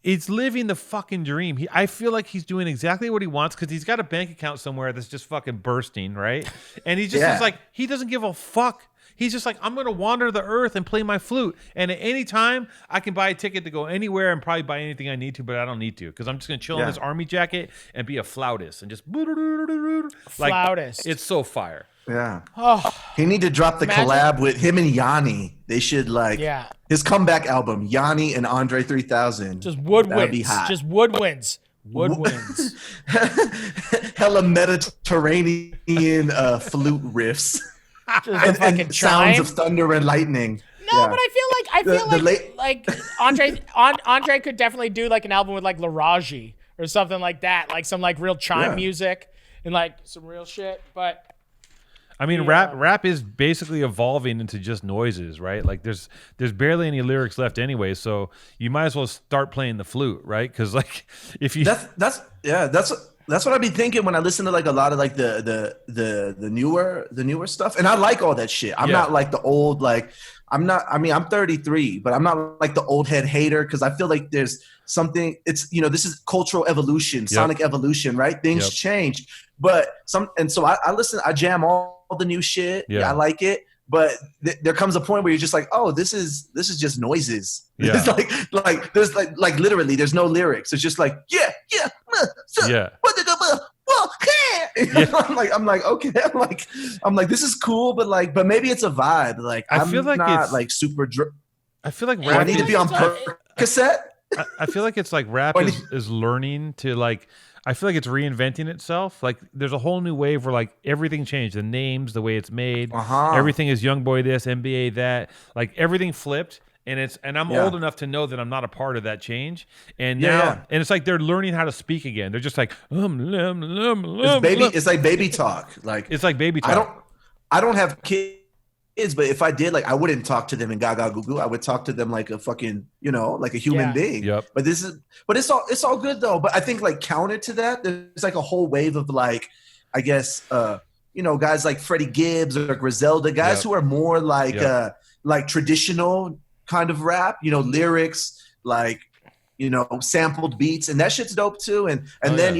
it's living the fucking dream. I feel like he's doing exactly what he wants because he's got a bank account somewhere that's just fucking bursting, right? And he just is like, he doesn't give a fuck. He's just like, I'm going to wander the earth and play my flute. And at any time, I can buy a ticket to go anywhere and probably buy anything I need to, but I don't need to because I'm just going to chill in this army jacket and be a flautist and just flautist. It's so fire. Yeah. Oh, He need to drop the collab with him and Yanni. They should his comeback album, Yanni and Andre 3000. just That'd be woodwinds. hot. Just woodwinds. Woodwinds. Hella Mediterranean flute riffs. Just and sounds of thunder and lightning. No, but I feel like Andre could definitely do like an album with like Laraji or something like that, like some like real chime music and like some real shit. But I mean, rap is basically evolving into just noises, right? Like there's barely any lyrics left anyway, so you might as well start playing the flute, right? Because like if you that's what I've been thinking when I listen to like a lot of like the newer stuff, and I like all that shit. I'm not like the old like I'm 33, but I'm not like the old head hater because I feel like there's something. It's this is cultural evolution, sonic evolution, right? Things change, but so I listen, I jam all the new shit. Yeah, I like it. But there comes a point where you're just like, oh, this is just noises. Yeah. It's like there's like literally there's no lyrics. It's just like I'm like okay. I'm like this is cool, but maybe it's a vibe. Like I feel like not like super. I feel like rap. I need to be on cassette. I feel like it's like rap is learning to like. I feel like it's reinventing itself. Like there's a whole new wave where like everything changed. The names, the way it's made, everything is Young Boy this, NBA that. Like everything flipped, and I'm old enough to know that I'm not a part of that change. And now, and it's like they're learning how to speak again. They're just like it's like baby talk. Like it's like baby talk. I don't have kids. But if I did, like, I wouldn't talk to them in gaga goo goo. I would talk to them like a fucking, like a human being. Yep. But it's all good though. But I think like counter to that, there's like a whole wave of like, I guess, guys like Freddie Gibbs or Griselda, guys who are more like traditional kind of rap, lyrics, like, sampled beats, and that shit's dope too. And then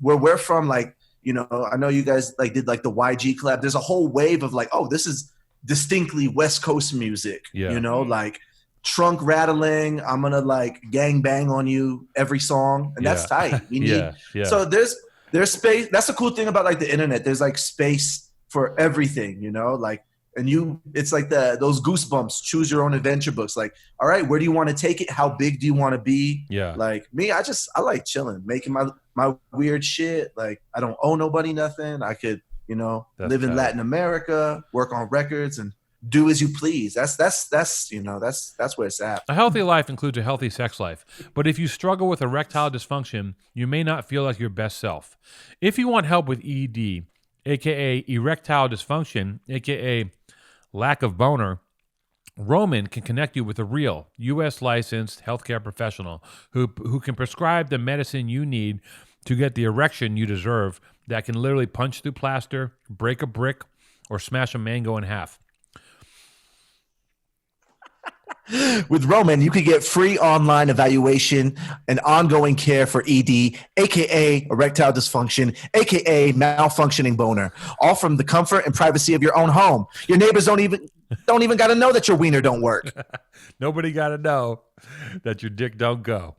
where we're from, like, I know you guys like did like the YG collab. There's a whole wave of like, oh, this is distinctly West Coast music, like trunk rattling. I'm gonna like gang bang on you every song, and that's tight. We need so there's space. That's the cool thing about like the internet. There's like space for everything, like, and it's like those Goosebumps, choose your own adventure books. Like, all right, where do you want to take it? How big do you want to be? Yeah. Like me, I like chilling, making my weird shit. Like I don't owe nobody nothing. I could live in Latin America, work on records, and do as you please. That's where it's at. A healthy life includes a healthy sex life. But if you struggle with erectile dysfunction, you may not feel like your best self. If you want help with ED, aka erectile dysfunction, aka lack of boner, Roman can connect you with a real U.S. licensed healthcare professional who can prescribe the medicine you need to get the erection you deserve that can literally punch through plaster, break a brick, or smash a mango in half. With Roman, you could get free online evaluation and ongoing care for ED, aka erectile dysfunction, aka malfunctioning boner, all from the comfort and privacy of your own home. Your neighbors don't even got to know that your wiener don't work. Nobody got to know that your dick don't go.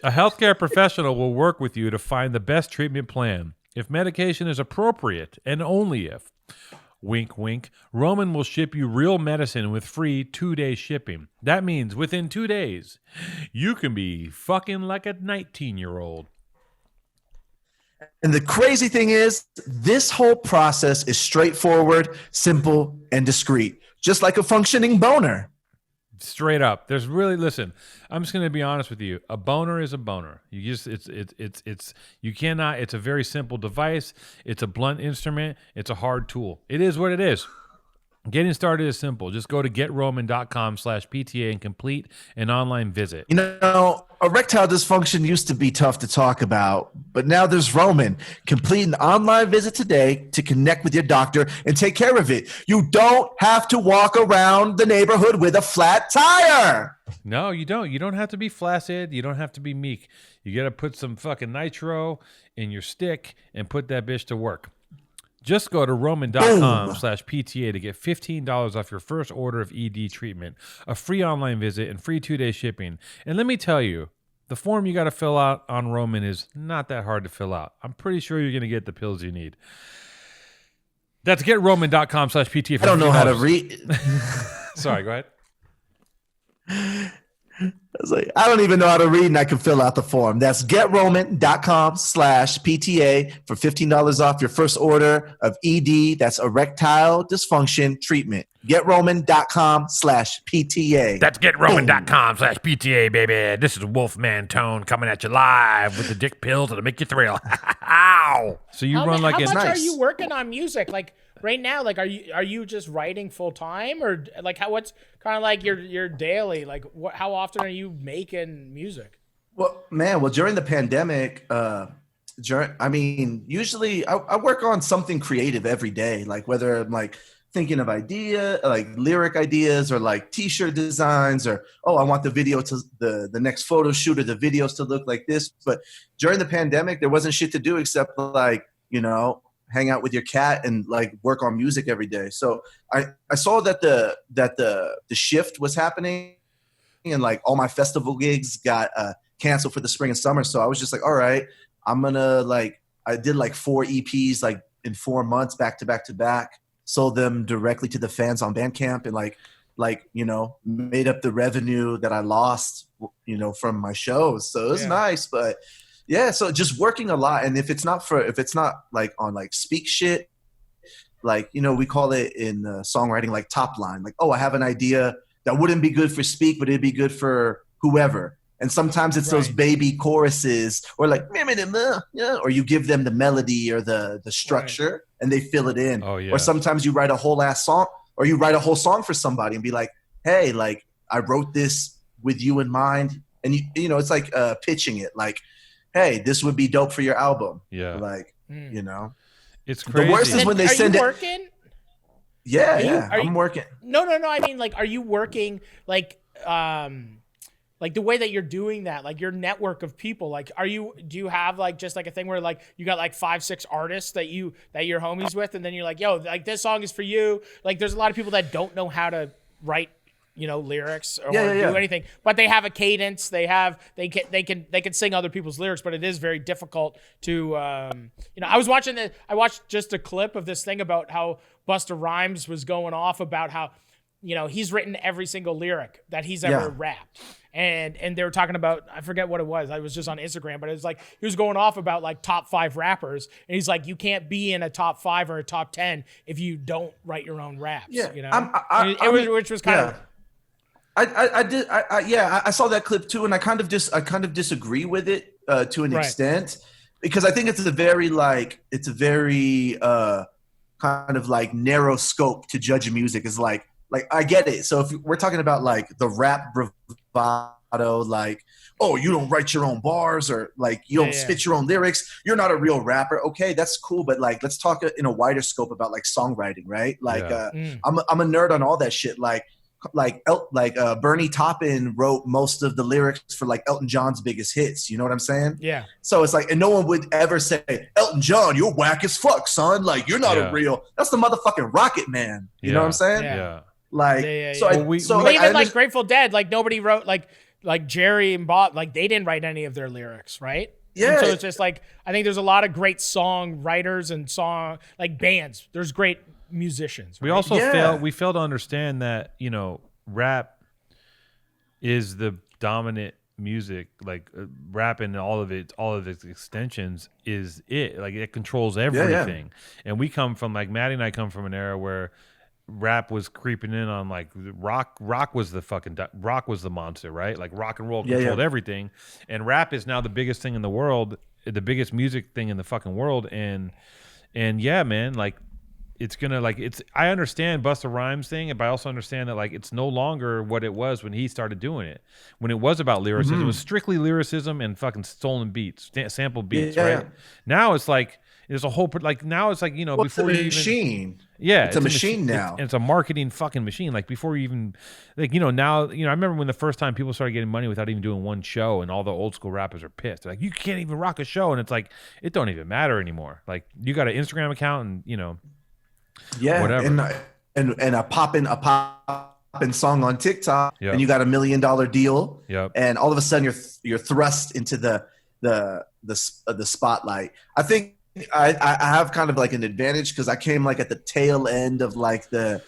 A healthcare professional will work with you to find the best treatment plan. If medication is appropriate, and only if, wink, wink, Roman will ship you real medicine with free 2-day shipping. That means within 2 days, you can be fucking like a 19-year-old. And the crazy thing is, this whole process is straightforward, simple, and discreet, just like a functioning boner. Straight up. There's really, listen, I'm just going to be honest with you. A boner is a boner. You cannot, it's a very simple device. It's a blunt instrument. It's a hard tool. It is what it is. Getting started is simple. Just go to getroman.com/PTA and complete an online visit. erectile dysfunction used to be tough to talk about, but now there's Roman. Complete an online visit today to connect with your doctor and take care of it. You don't have to walk around the neighborhood with a flat tire. No, you don't. You don't have to be flaccid. You don't have to be meek. You got to put some fucking nitro in your stick and put that bitch to work. Just go to roman.com/PTA to get $15 off your first order of ED treatment, a free online visit, and free 2-day shipping. And let me tell you, the form you got to fill out on Roman is not that hard to fill out. I'm pretty sure you're going to get the pills you need. That's getroman.com/PTA. I don't know how to read. Sorry, go ahead. I was like, I don't even know how to read, and I can fill out the form. That's getroman.com/PTA for $15 off your first order of ED. That's erectile dysfunction treatment. Getroman.com/PTA. That's getroman.com/PTA, baby. This is Wolfman Tone coming at you live with the dick pills that'll make you thrill. Ow! So you run like how it's much nice. are you working on music? Like right now, like are you just writing full time, or like what's kind of like your daily, like how often are you making music? Well, during the pandemic, usually I work on something creative every day, like whether I'm like thinking of lyric ideas, or like t-shirt designs, or I want the video to the next photo shoot or the videos to look like this. But during the pandemic, there wasn't shit to do except like, hang out with your cat and like work on music every day. So I saw that the shift was happening, and like all my festival gigs got canceled for the spring and summer. So I was just like, all right, I'm gonna I did like 4 EPs like in 4 months back to back to back, sold them directly to the fans on Bandcamp, and made up the revenue that I lost, from my shows. So it was nice, but yeah, so just working a lot. And if it's not like on like speak shit, like, we call it in songwriting, like top line, like, I have an idea that wouldn't be good for speak, but it'd be good for whoever. And sometimes it's those baby choruses, or like, or you give them the melody or the structure and they fill it in. Oh, yeah. Or sometimes you write a whole ass song, or you write a whole song for somebody and be like, hey, like I wrote this with you in mind. And it's like pitching it like, hey, this would be dope for your album. Yeah. Like, It's crazy. The worst is when they send it. Working? Yeah, I'm working. No. I mean, like, are you working like the way that you're doing that, like your network of people, like, do you have like just like a thing where like you got like 5-6 artists that you're homies with, and then you're like, yo, like this song is for you. Like, there's a lot of people that don't know how to write, lyrics or do anything, but they have a cadence. They can sing other people's lyrics, but it is very difficult to, I watched just a clip of this thing about how Busta Rhymes was going off about how, he's written every single lyric that he's ever rapped. And they were talking about, I forget what it was. I was just on Instagram, but it was like, he was going off about like top 5 rappers. And he's like, you can't be in a top 5 or a top 10 if you don't write your own raps, which was kind of, I saw that clip too, and I kind of disagree with it to an extent, because I think it's a very kind of like narrow scope to judge music. Is like I get it. So if we're talking about like the rap bravado, like, you don't write your own bars, or like you don't spit your own lyrics, you're not a real rapper. Okay, that's cool, but like let's talk in a wider scope about like songwriting, right? Like I'm a nerd on all that shit. Like Bernie Taupin wrote most of the lyrics for like Elton John's biggest hits. You know what I'm saying? Yeah. So it's like, and no one would ever say, Elton John, you're whack as fuck, son. Like, you're not a real. That's the motherfucking Rocket Man. You know what I'm saying? Yeah. Like, even like Grateful Dead, like nobody wrote like Jerry and Bob, like they didn't write any of their lyrics, right? Yeah. And so it's just like, I think there's a lot of great song writers and song like bands. There's great musicians. Right? We also fail to understand that, rap is the dominant music. Like rap and all of its extensions is it. Like it controls everything. And we come from, like, Maddie and I come from an era where rap was creeping in on like rock was the monster, right? Like rock and roll controlled everything, and rap is now the biggest thing in the world, the biggest music thing in the fucking world. And yeah, man, like it's gonna like it's. I understand Busta Rhymes thing, but I also understand that like it's no longer what it was when he started doing it. When it was about lyricism, it was strictly lyricism and fucking stolen beats, sample beats, right? Now it's like there's a whole like now it's like Well, before it's a you machine. even yeah, it's a machine now. It's a marketing fucking machine. Like before you even like now I remember when the first time people started getting money without even doing one show, and all the old school rappers are pissed. They're like, you can't even rock a show, and it's like it don't even matter anymore. Like you got an Instagram account, and yeah, whatever. And a poppin' song on TikTok, and you got $1 million deal, and all of a sudden you're thrust into the spotlight. I think I have kind of like an advantage because I came like at the tail end of like I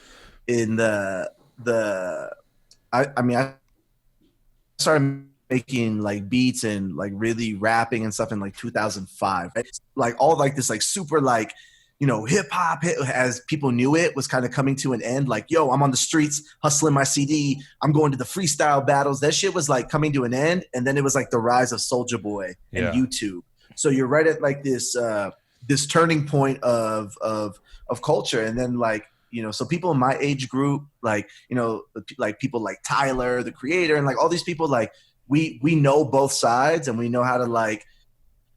started making like beats and like really rapping and stuff in like 2005. It's like all like this like super like hip hop as people knew it was kind of coming to an end. Like, yo, I'm on the streets hustling my CD. I'm going to the freestyle battles. That shit was like coming to an end. And then it was like the rise of Soulja Boy and YouTube. So you're right at like this turning point of culture. And then like, so people in my age group, like, like people like Tyler, the creator, and like all these people, like we know both sides, and we know how to like,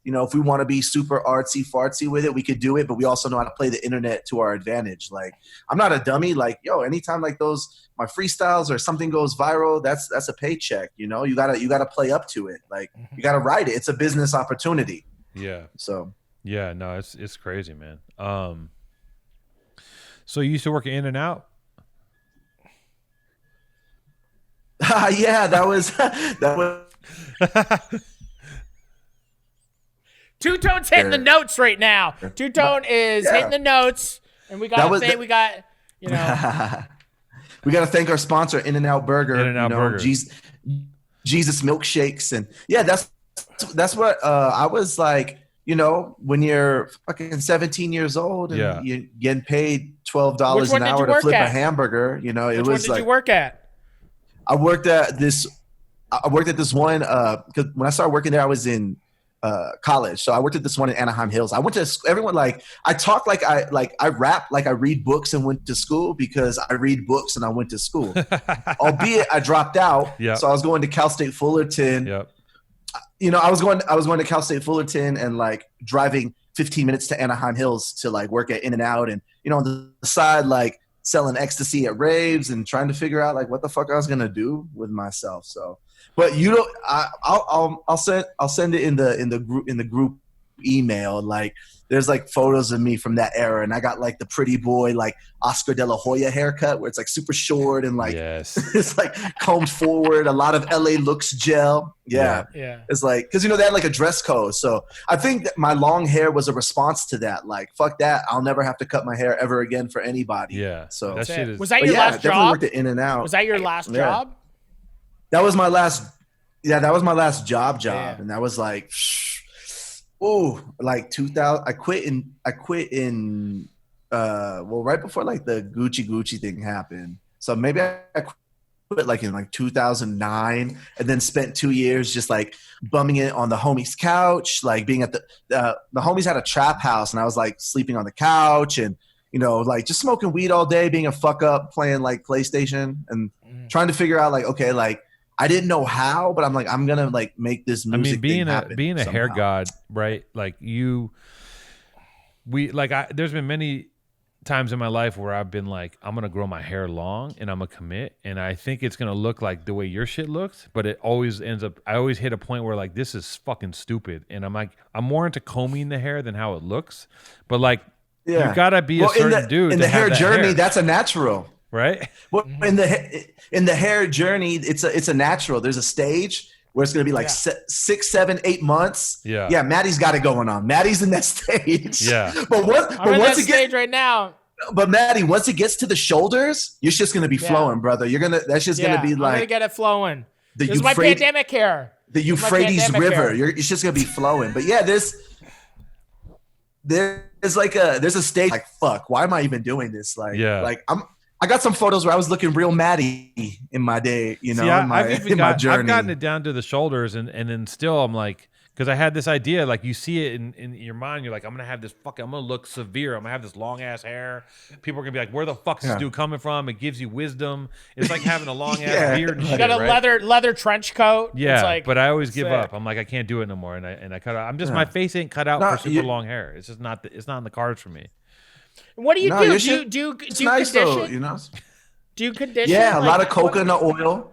if we want to be super artsy fartsy with it, we could do it, but we also know how to play the internet to our advantage. Like, I'm not a dummy. Like, yo, anytime like my freestyles or something goes viral, that's a paycheck. You gotta play up to it. Like, you gotta write it. It's a business opportunity. Yeah. So. Yeah, no, it's crazy, man. So you used to work in and out? Yeah, that was. Two Tone's hitting the notes right now. Two Tone is hitting the notes, and we got we got we got to thank our sponsor, In-N-Out Burger. In-N-Out Burger. Jesus milkshakes, and yeah, that's what I was like. When you're fucking 17 years old and you're getting paid $12 an hour to flip a hamburger, it Which was one did like. you work at? I worked at this one because when I started working there, I was in college. So I worked at this one in Anaheim Hills. I went to everyone like I talk like I rap like I read books and went to school because I read books and I went to school. Albeit I dropped out. So I was going to Cal State Fullerton. I was going to Cal State Fullerton and like driving 15 minutes to Anaheim Hills to like work at In-N-Out, and on the side like selling ecstasy at raves and trying to figure out like what the fuck I was gonna do with myself. So, but I'll send it in the group email. Like, there's like photos of me from that era, and I got like the pretty boy like Oscar De La Hoya haircut where it's like super short and like it's like combed forward, a lot of LA Looks gel. Yeah. It's like because they had like a dress code, so I think that my long hair was a response to that. Like, fuck that, I'll never have to cut my hair ever again for anybody. So that shit is. Was that your last job? Worked at In-N-Out. Was that your last job? That was my last. Yeah, that was my last job, and that was like. Like 2000. I quit in right before like the Gucci thing happened. So maybe I quit like in like 2009, and then spent 2 years just like bumming it on the homie's couch, like being at the homies had a trap house, and I was like sleeping on the couch and like just smoking weed all day, being a fuck up, playing like PlayStation and trying to figure out like, okay, like I didn't know how, but I'm like, I'm gonna like make this music. Being a somehow. hair god, right? Like there's been many times in my life where I've been like, I'm gonna grow my hair long and I'm gonna commit, and I think it's gonna look like the way your shit looks, but it always ends up. I always hit a point where like this is fucking stupid, and I'm like, I'm more into combing the hair than how it looks, but like you gotta be a certain dude in the hair journey. Hair. That's a natural. Right. Well, in the hair journey, it's a natural. There's a stage where it's gonna be like 6, 7, 8 months. Yeah. Maddie's got it going on. Maddie's in that stage. Yeah. I'm in that stage right now. But Maddie, once it gets to the shoulders, you're just gonna be flowing, brother. That's just gonna be like. I'm gonna get it flowing. This is my pandemic hair. The Euphrates River. It's just gonna be flowing. But yeah, there's a stage like, fuck, why am I even doing this? Like, I got some photos where I was looking real Maddie in my day, in my journey. I've gotten it down to the shoulders, and then still I'm like, Because I had this idea, like you see it in your mind, you're like, I'm gonna have this I'm gonna look severe. I'm gonna have this long ass hair. People are gonna be like, where the fuck's this dude coming from? It gives you wisdom. It's like having a long ass beard. And You shit, got a right? leather trench coat. Yeah, it's like, but I always give sick. up. I'm like, I can't do it no more, and I cut out. I'm just my face ain't cut out for super long hair. It's just not. It's not in the cards for me. What do you do? Do you nice condition? though, you know. Do you condition? Yeah, a lot of coconut oil.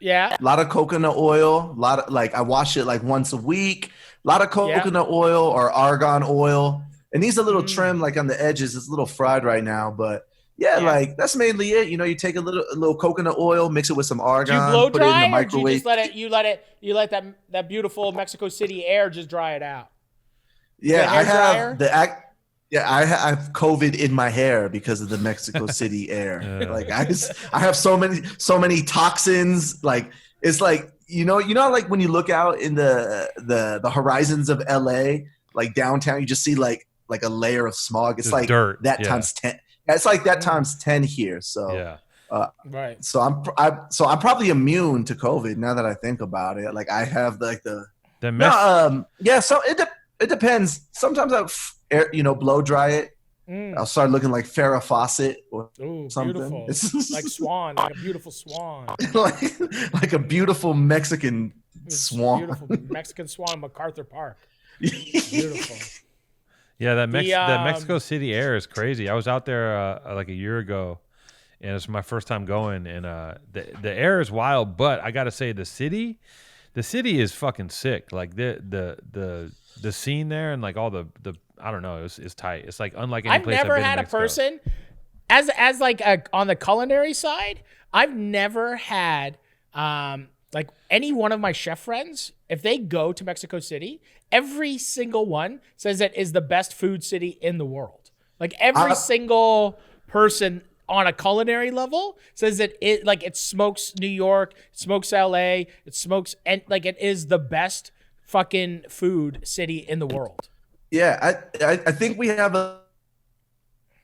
Yeah. A lot of coconut oil. A lot of I wash it like once a week. A lot of coconut oil or argan oil. It needs a little trim like on the edges. It's a little fried right now, but like that's mainly it. You know, you take a little coconut oil, mix it with some argan, Do you blow put it in dry, the microwave. or do you just let that beautiful Mexico City air just dry it out? Yeah, I have I have COVID in my hair because of the Mexico City air. Like I have so many toxins. Like it's like you know like when you look out in the horizons of LA, like downtown, you just see like a layer of smog. It's just like dirt. That times 10. It's like that times 10 here. So right. So I'm probably immune to COVID now that I think about it. Like I have like the So it depends. Sometimes I'll blow dry it. I'll start looking like Farrah Fawcett or something. Beautiful. Like swan, like a beautiful swan. like a beautiful Mexican swan. Beautiful Mexican swan, MacArthur Park. Beautiful. Yeah, that Mexico City air is crazy. I was out there like a year ago, and it's my first time going, and the air is wild. But I gotta say, the city is fucking sick. Like the scene there and like all the I don't know, it's tight. It's like unlike any place I've never been had in a person as like on the culinary side. I've never had like any one of my chef friends, if they go to Mexico City, every single one says it is the best food city in the world. Like every single person on a culinary level says that it smokes New York, it smokes LA, it smokes, and like it is the best fucking food city in the world. Yeah, I think we have a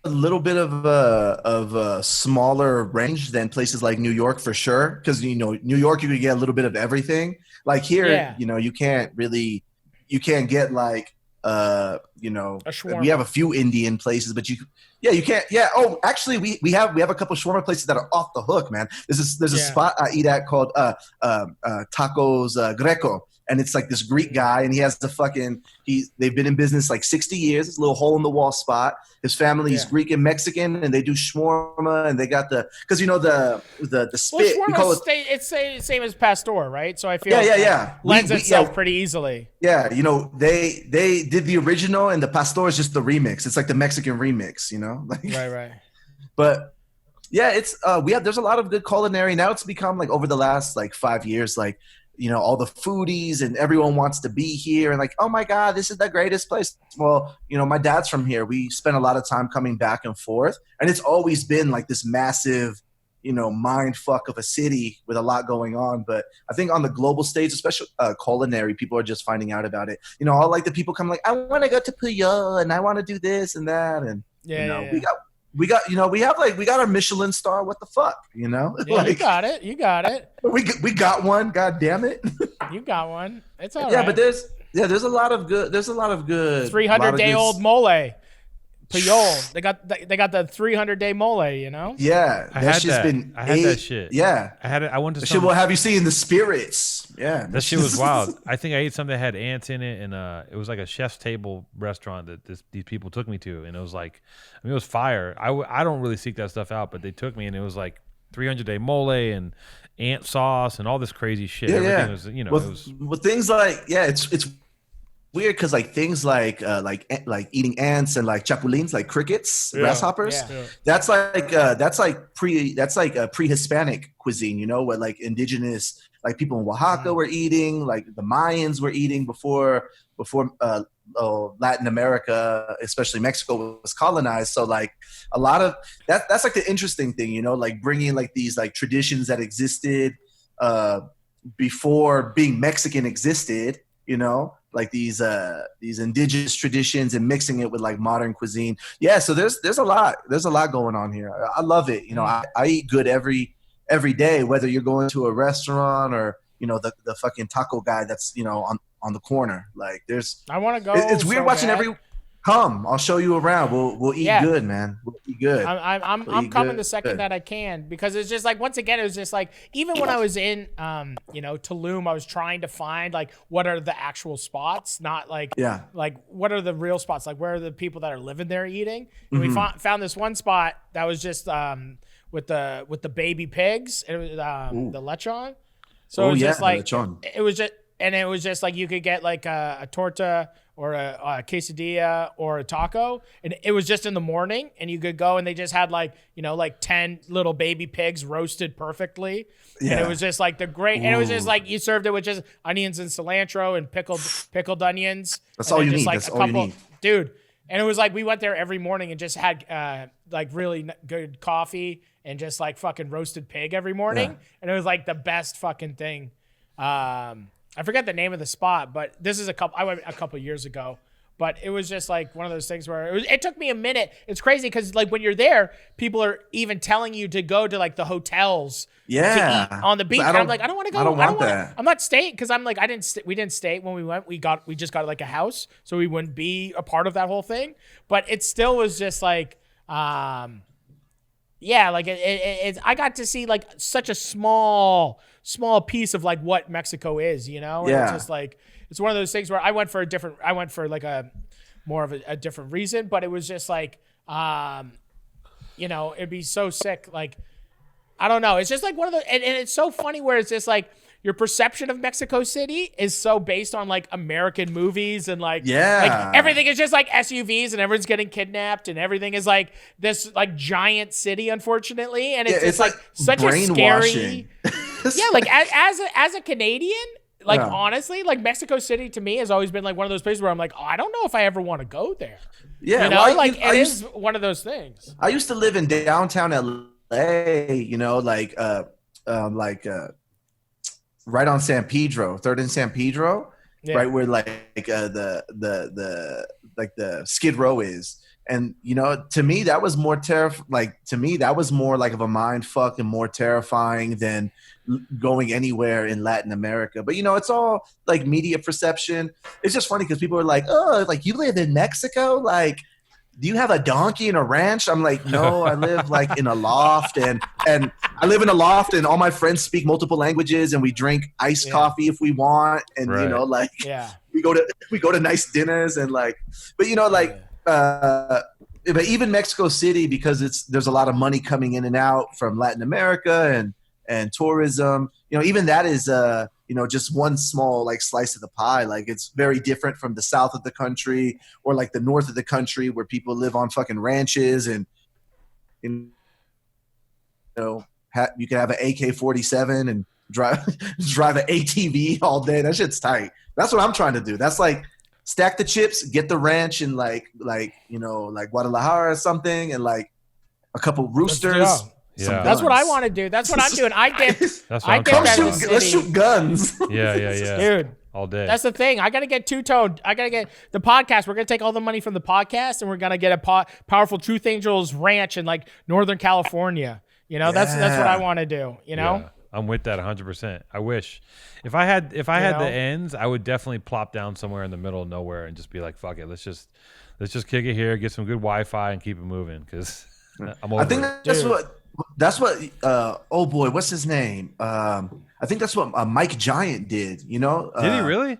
little bit of a smaller range than places like New York for sure, because New York you could get a little bit of everything. Like here, you can't get like a shawarma. We have a few Indian places, but you can't. Yeah. Oh, actually, we have a couple of shawarma places that are off the hook, man. There's a spot I eat at called Tacos Greco. And it's like this Greek guy, and he has they've been in business like 60 years. It's a little hole in the wall spot. His family is Greek and Mexican, and they do shawarma, and they got the spit. Well, we call it's same as Pastor, right? So I feel lends itself pretty easily. Yeah, they did the original, and the Pastor is just the remix. It's like the Mexican remix, Like, right. But yeah, it's there's a lot of good culinary now. It's become like over the last like 5 years, like. All the foodies and everyone wants to be here and like, oh my God, this is the greatest place. Well, my dad's from here. We spent a lot of time coming back and forth, and it's always been like this massive, mind fuck of a city with a lot going on. But I think on the global stage, especially culinary, people are just finding out about it. All like the people come like, I want to go to Puyol and I want to do this and that. And, we got our Michelin star. What the fuck, Yeah, like, you got it. We got one. God damn it. You got one. It's all right. Yeah, but there's a lot of good. 300-day-old mole. Puyol. They got the 300-day mole. Yeah, I had that shit. Yeah, I went to. Shit will have you seeing the spirits. Yeah, that shit was wild. I think I ate something that had ants in it, and it was like a chef's table restaurant that these people took me to, and it was like, it was fire. I don't really seek that stuff out, but they took me, and it was like 300-day mole and ant sauce and all this crazy shit. Yeah, Everything was, it was. With things like it's weird because like things like eating ants and like chapulines, like crickets, grasshoppers. Yeah. That's like pre-Hispanic cuisine, what like indigenous, like people in Oaxaca were eating, like the Mayans were eating before Latin America, especially Mexico, was colonized. So like a lot of that's like the interesting thing, like bringing like these like traditions that existed before being Mexican existed, like these indigenous traditions and mixing it with like modern cuisine. Yeah, so there's a lot going on here. I love it. I eat good every day, whether you're going to a restaurant or the fucking taco guy that's on the corner. Like there's, I want to go. it's weird so watching bad. Come, I'll show you around. We'll eat good, man. We'll eat good. I'm coming the second that I can, because it's just like, once again, it was just like, even when I was in Tulum, I was trying to find like what are the actual spots, not like like what are the real spots, like where are the people that are living there eating. And we found this one spot that was just with the baby pigs, and it was the lechon. So it was just like it was just like you could get like a torta or a quesadilla or a taco, and it was just in the morning, and you could go, and they just had like 10 little baby pigs roasted perfectly, and it was just like and it was just like you served it with just onions and cilantro and pickled onions. That's all you need. Like That's all you need, dude. And it was like we went there every morning and just had like really good coffee and just like fucking roasted pig every morning, and it was like the best fucking thing. I forget the name of the spot, but I went a couple years ago, but it was just like one of those things where it took me a minute. It's crazy because like when you're there, people are even telling you to go to like the hotels to eat on the beach. And I'm like, I don't want to go. I don't want that. I'm not staying because I'm like, we didn't stay when we went. We just got like a house, so we wouldn't be a part of that whole thing. But it still was just like, like I got to see like such a small piece of like what Mexico is, And it's just like, it's one of those things where I went for like a more of a different reason, but it was just like, it'd be so sick. Like, I don't know. It's just like one of the, and it's so funny where it's just like your perception of Mexico City is so based on like American movies and like everything is just like SUVs and everyone's getting kidnapped and everything is like this like giant city, unfortunately. And it's like such a scary, like as a Canadian, like honestly, like Mexico City to me has always been like one of those places where I'm like, I don't know if I ever want to go there. Yeah. It is one of those things. I used to live in downtown LA, right on San Pedro, 3rd and San Pedro, right where like the Skid Row is. And to me that was more that was more like of a mind fuck and more terrifying than going anywhere in Latin America. But it's all like media perception. It's just funny because people are like, oh, like you live in Mexico, like do you have a donkey and a ranch? I'm like, no, I live like in a loft and I live in a loft and all my friends speak multiple languages and we drink iced coffee if we want. And, we go to nice dinners and like, but but even Mexico City, because there's a lot of money coming in and out from Latin America and tourism, even that is, just one small like slice of the pie. Like it's very different from the south of the country or like the north of the country where people live on fucking ranches and you can have an AK-47 and drive an ATV all day. That shit's tight. That's what I'm trying to do. That's like stack the chips, get the ranch in like Guadalajara or something, and like a couple roosters. Yeah, that's what I want to do. That's what I'm doing. Let's shoot guns. Yeah, dude. All day. That's the thing. I gotta get two-toned. I gotta get the podcast. We're gonna take all the money from the podcast, and we're gonna get a powerful Truth Angels ranch in like Northern California. That's what I want to do. Yeah, I'm with that 100%. I wish if I had the ends, I would definitely plop down somewhere in the middle of nowhere and just be like, fuck it, let's just kick it here, get some good Wi-Fi, and keep it moving. Because I'm over. I think that's what oh boy, what's his name? I think that's what Mike Giant did. Did he really?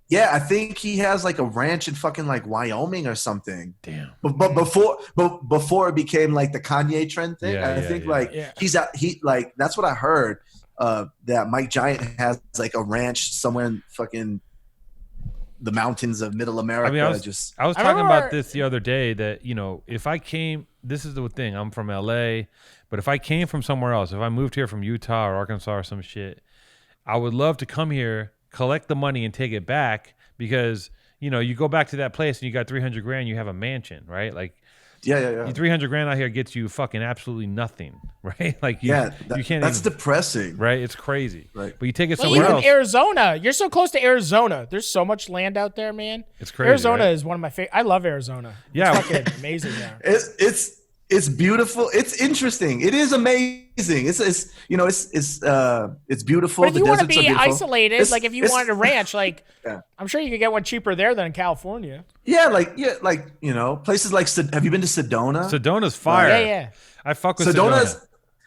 Yeah, I think he has like a ranch in fucking like Wyoming or something. Damn. But before it became like the Kanye trend thing, he that's what I heard. That Mike Giant has like a ranch somewhere in fucking the mountains of Middle America. I was talking about this the other day that if I came, this is the thing. I'm from LA, but if I came from somewhere else, if I moved here from Utah or Arkansas or some shit, I would love to come here, collect the money, and take it back because you go back to that place and you got $300,000, you have a mansion, right? Like. Yeah. $300,000 out here gets you fucking absolutely nothing, right? Like you can't. That's depressing, right? It's crazy, right? But you take it somewhere else. Arizona, you're so close to Arizona. There's so much land out there, man. It's crazy. Arizona right? is one of my favorite. I love Arizona. Yeah, it's fucking amazing there. It's beautiful. It's interesting. It is amazing. It's beautiful. But if The you want to deserts are be beautiful. isolated, like if you wanted a ranch, like Yeah. I'm sure you could get one cheaper there than in California. like places like have you been to Sedona? Sedona's fire. Yeah. I fuck with Sedona's Sedona.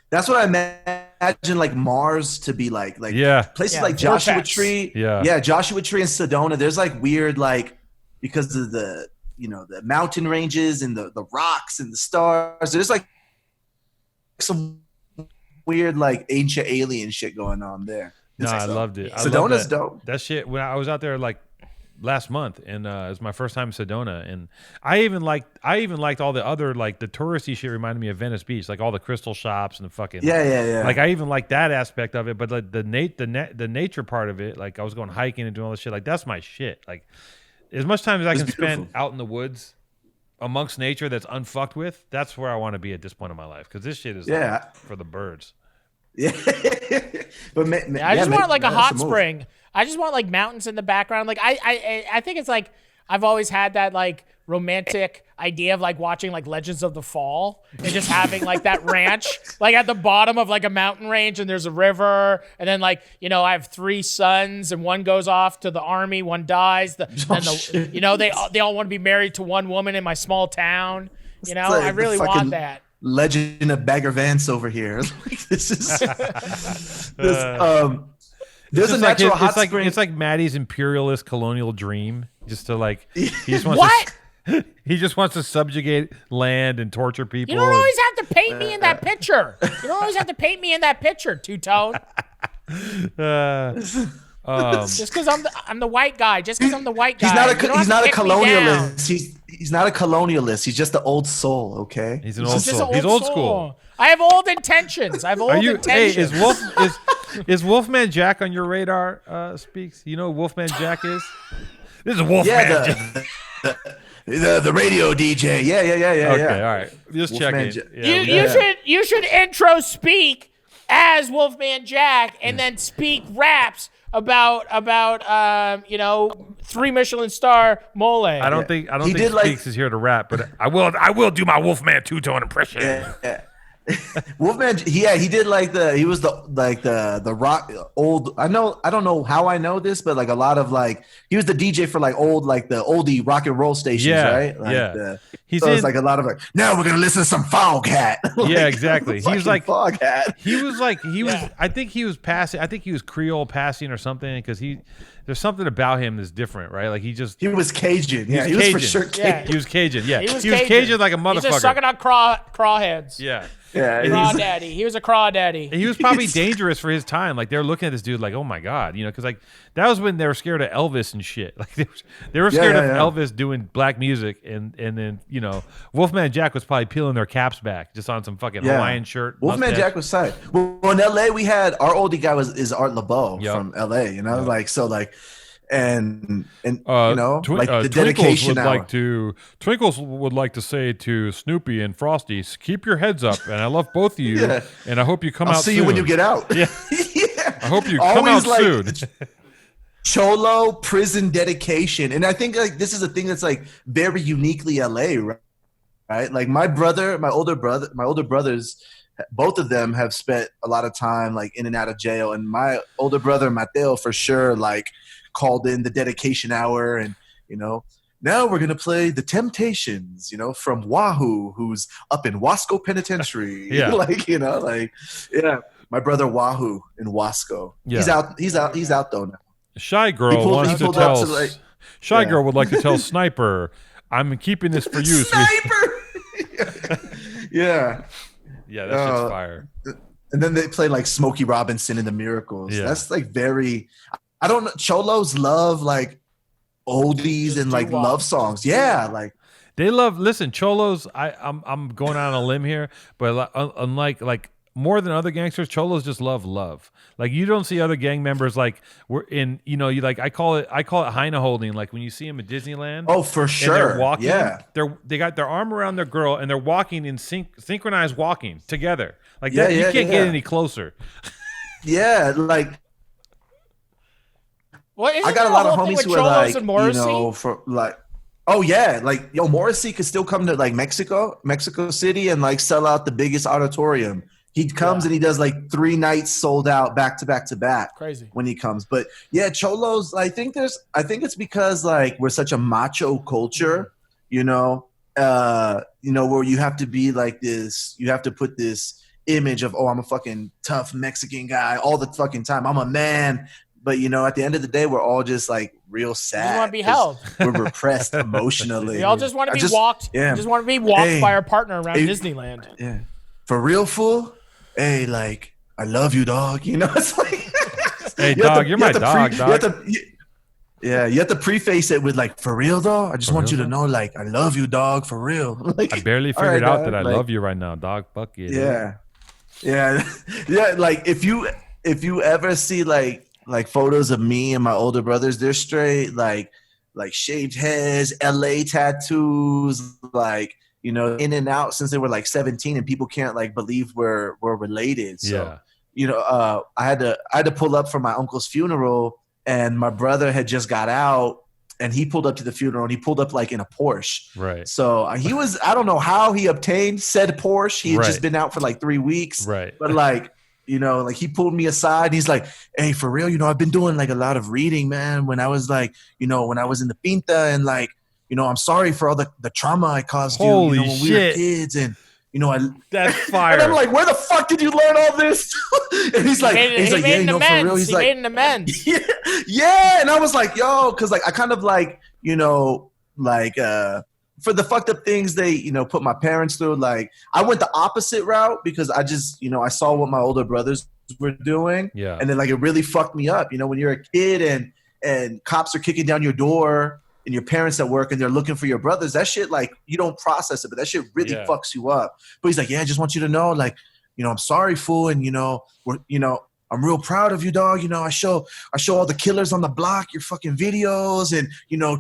that's what I imagine like Mars to be like places Yeah, like Joshua vortex. Tree. Yeah. Joshua Tree and Sedona. There's like weird like because of the the mountain ranges and the rocks and the stars. There's like some weird like ancient alien shit going on there. No, I loved it. Sedona's dope. That shit. When I was out there like last month, and it was my first time in Sedona, and I even liked all the other like the touristy shit. Reminded me of Venice Beach, like all the crystal shops and the fucking yeah. Like I even liked that aspect of it, but like the nature part of it, like I was going hiking and doing all this shit. Like that's my shit. Like as much time as I can spend out in the woods amongst nature that's unfucked with, that's where I want to be at this point in my life, because this shit is like, for the birds. Yeah, but I just want like a hot spring. I just want like mountains in the background. Like I think it's like I've always had that like romantic idea of like watching like Legends of the Fall and just having like that ranch like at the bottom of like a mountain range, and there's a river, and then like I have 3 sons and one goes off to the army, one dies. They all want to be married to one woman in my small town. I really want that. Legend of Bagger Vance over here. This is there's a natural hot spring. It's like Maddie's imperialist colonial dream, just to like he just wants What? he just wants to subjugate land and torture people. You don't always have to paint me in that picture. You don't always have to paint me in that picture, Two-Tone. Just because I'm the white guy. Just because I'm the white guy. He's not a colonialist. He's not a colonialist. He's just an old soul. Okay. He's an old soul. He's old school. I have old intentions. Intentions. Hey, is Wolfman Jack on your radar? Speaks. You know who Wolfman Jack is? This is Wolfman Jack. The radio DJ. Yeah. Okay, all right. Just checking. You should intro speak as Wolfman Jack and then speak raps about 3 Michelin star mole. I don't think Speaks is here to rap, but I will do my Wolfman two-tone impression. Yeah. Wolfman, he did he was the rock old. I don't know how I know this, but like a lot of like he was the DJ for like old like the oldie rock and roll stations, right? Like He's it's like a lot of like now we're gonna listen to some Foghat. Yeah, exactly. He was like Foghat. He was. I think he was passing. I think he was Creole passing or something because there's something about him that's different, right? Like he was Cajun. Yeah, he was for sure Cajun. Yeah. He was Cajun. Yeah, he was Cajun like a motherfucker. He's just sucking on crawheads. Yeah. Yeah, Crawdaddy. He was a crawdaddy. He was probably dangerous for his time. Like they were looking at this dude like, oh my god, because like that was when they were scared of Elvis and shit. Like they were scared of Elvis doing black music, and then Wolfman Jack was probably peeling their caps back just on some fucking Hawaiian shirt. Wolfman Jack was tight. Well, in LA we had our oldie guy is Art LeBeau from LA. And like the dedication Twinkles would like to say to Snoopy and Frosty, keep your heads up, and I love both of you, and I hope you come out soon. I'll see you when you get out. Yeah. I hope you come out soon. Cholo prison dedication, and I think like this is a thing that's like very uniquely LA, right? Like my older brothers, both of them have spent a lot of time like in and out of jail, and my older brother Mateo for sure like called in the dedication hour, and now we're gonna play the Temptations, from Wahoo, who's up in Wasco Penitentiary. My brother Wahoo in Wasco. Yeah. He's out though now. Shy Girl Girl would like to tell Sniper, I'm keeping this for you. Sniper. Yeah. Yeah, that's just fire. And then they play like Smokey Robinson and the Miracles. Yeah. That's like very. I don't know. Cholos love like oldies and like love songs. Yeah, like they love. Listen, Cholos. I'm going out on a limb here, but unlike like more than other gangsters, Cholos just love love. Like you don't see other gang members like we're in. You like I call it Heine holding. Like when you see them at Disneyland. Oh, for sure. And they're walking. Yeah. They got their arm around their girl and they're walking in synchronized walking together. Like that. You can't get any closer. Yeah, like. Well, I got a lot of homies who are like, for like, Oh yeah, like yo, Morrissey could still come to like Mexico City, and like sell out the biggest auditorium. He comes and he does like 3 nights sold out back to back to back. Crazy when he comes. But yeah, cholos. I think it's because like we're such a macho culture, you know, where you have to be like this. You have to put this image of, oh, I'm a fucking tough Mexican guy all the fucking time. I'm a man. But at the end of the day, we're all just like real sad. We want to be held. We're repressed emotionally. We all just want to be walked. Yeah. We just want to be walked by our partner around Disneyland. Yeah. For real, fool. Hey, like, I love you, dog. It's like, hey, dog, you're my dog, dog. You have to preface it with like, for real, though. I just want you to know, like, I love you, dog. For real. Like, I barely figured out that I love you right now, dog. Fuck you. Yeah. Yeah. Yeah. Like, if you ever see like photos of me and my older brothers, they're straight like shaved heads, LA tattoos, like, in and out since they were like 17, and people can't like believe we're related. So, I had to pull up for my uncle's funeral, and my brother had just got out, and he pulled up to the funeral, and he pulled up like in a Porsche. Right. So he was, I don't know how he obtained said Porsche. He had just been out for like 3 weeks. Right. But like, like he pulled me aside. He's like, hey, for real, I've been doing like a lot of reading, man. When I was like, when I was in the Pinta, and like, I'm sorry for all the trauma I caused you, when we were kids. And, that's fire. And I'm like, where the fuck did you learn all this? And he's like, for real. He's like, made an amends. Yeah. And I was like, yo, cause like, I kind of like, for the fucked up things they, put my parents through. Like, I went the opposite route because I just, I saw what my older brothers were doing. Yeah. And then like, it really fucked me up. When you're a kid and cops are kicking down your door and your parents at work and they're looking for your brothers, that shit, like, you don't process it, but that shit really fucks you up. But he's like, yeah, I just want you to know, like, I'm sorry, fool. And, I'm real proud of you, dog. I show all the killers on the block your fucking videos, and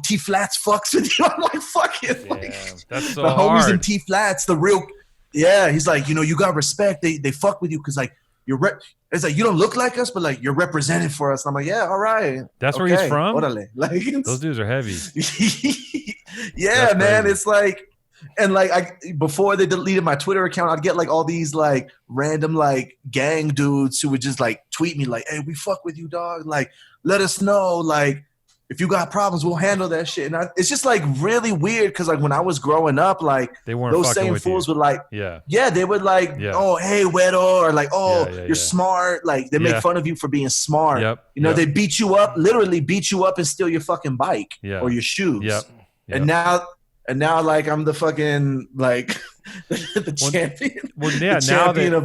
T Flats fucks with you. I'm like, fuck it. Yeah, like, that's so the homies hard. in T Flats, the real. Yeah, he's like, you got respect. They fuck with you because like it's like you don't look like us, but like you're represented for us. And I'm like, yeah, all right. That's where he's from. Orale. Like, those dudes are heavy. Yeah, man. It's like. And like before they deleted my Twitter account, I'd get like all these like random like gang dudes who would just like tweet me like, hey, we fuck with you, dog. Like, let us know. Like, if you got problems, we'll handle that shit. And it's just like really weird because like when I was growing up, like they weren't those same fools would like, they would like, oh, hey, Wedo, or like, oh, you're smart. Like they make fun of you for being smart. Yep. They beat you up, literally beat you up and steal your fucking bike or your shoes. Yep. And now, like, I'm the fucking, like, the champion. Well, yeah, the now champion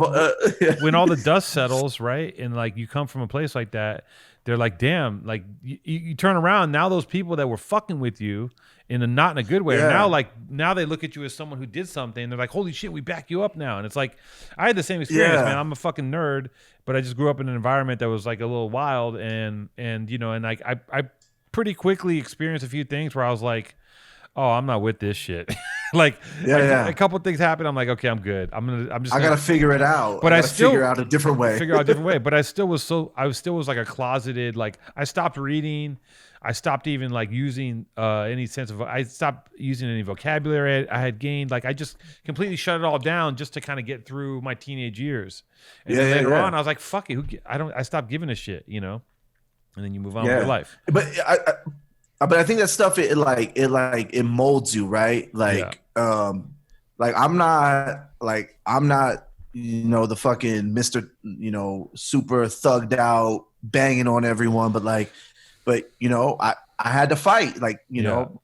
when all the dust settles, right, and, like, you come from a place like that, they're like, damn, like, you turn around, now those people that were fucking with you not in a good way, now they look at you as someone who did something, they're like, holy shit, we back you up now. And it's like, I had the same experience, man. I'm a fucking nerd, but I just grew up in an environment that was, like, a little wild, and like, I pretty quickly experienced a few things where I was like, oh, I'm not with this shit. Like, a couple of things happened. I'm like, okay, I'm good. I gotta figure it out. But I still figure out a different way. But I still was like a closeted, like, I stopped reading. I stopped even like using I stopped using any vocabulary I had gained. Like, I just completely shut it all down just to kind of get through my teenage years. And then later on, I was like, fuck it. I stopped giving a shit, And then you move on with your life. But I think that stuff it molds you, right? Like I'm not the fucking Mr. Super thugged out banging on everyone, but I had to fight. Like,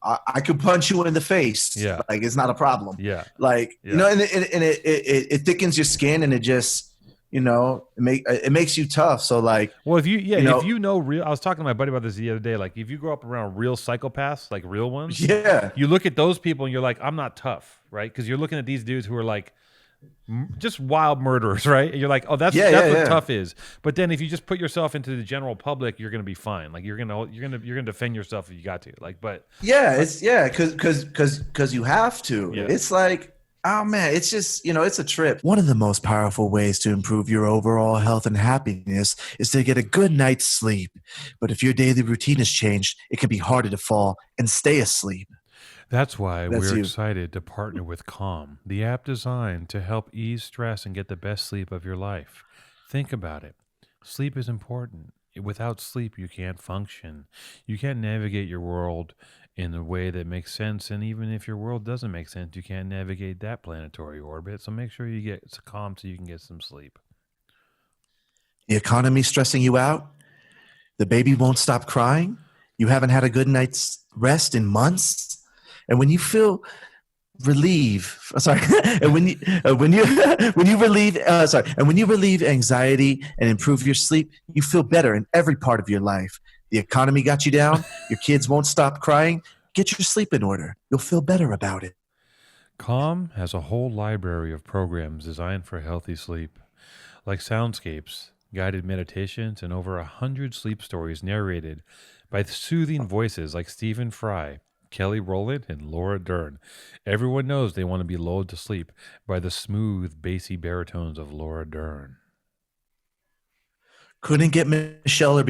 I could punch you in the face. Yeah. Like, it's not a problem. Yeah. Like, and it thickens your skin, and it just, it makes you tough. So like, well, if you know real, I was talking to my buddy about this the other day. Like, if you grow up around real psychopaths, like real ones, you look at those people and you're like, I'm not tough, right? Because you're looking at these dudes who are like just wild murderers, right? And you're like, oh, that's what tough is. But then if you just put yourself into the general public, you're gonna be fine. Like, you're gonna defend yourself if you got to. Like, but because you have to. Yeah. It's like, oh man, it's just, it's a trip. One of the most powerful ways to improve your overall health and happiness is to get a good night's sleep. But if your daily routine has changed, it can be harder to fall and stay asleep. That's why That's we're you. excited to partner with Calm, the app designed to help ease stress and get the best sleep of your life. Think about it. Sleep is important. Without sleep, you can't function. You can't navigate your world in a way that makes sense. And even if your world doesn't make sense, you can't navigate that planetary orbit. So make sure you get calm so you can get some sleep. The economy stressing you out? The baby won't stop crying? You haven't had a good night's rest in months? And when you feel and when you relieve anxiety and improve your sleep, you feel better in every part of your life. The economy got you down, your kids won't stop crying. Get your sleep in order. You'll feel better about it. Calm has a whole library of programs designed for healthy sleep, like soundscapes, guided meditations, and over 100 sleep stories narrated by soothing voices like Stephen Fry, Kelly Rowland, and Laura Dern. Everyone knows they want to be lulled to sleep by the smooth, bassy baritones of Laura Dern. Couldn't get Michelle or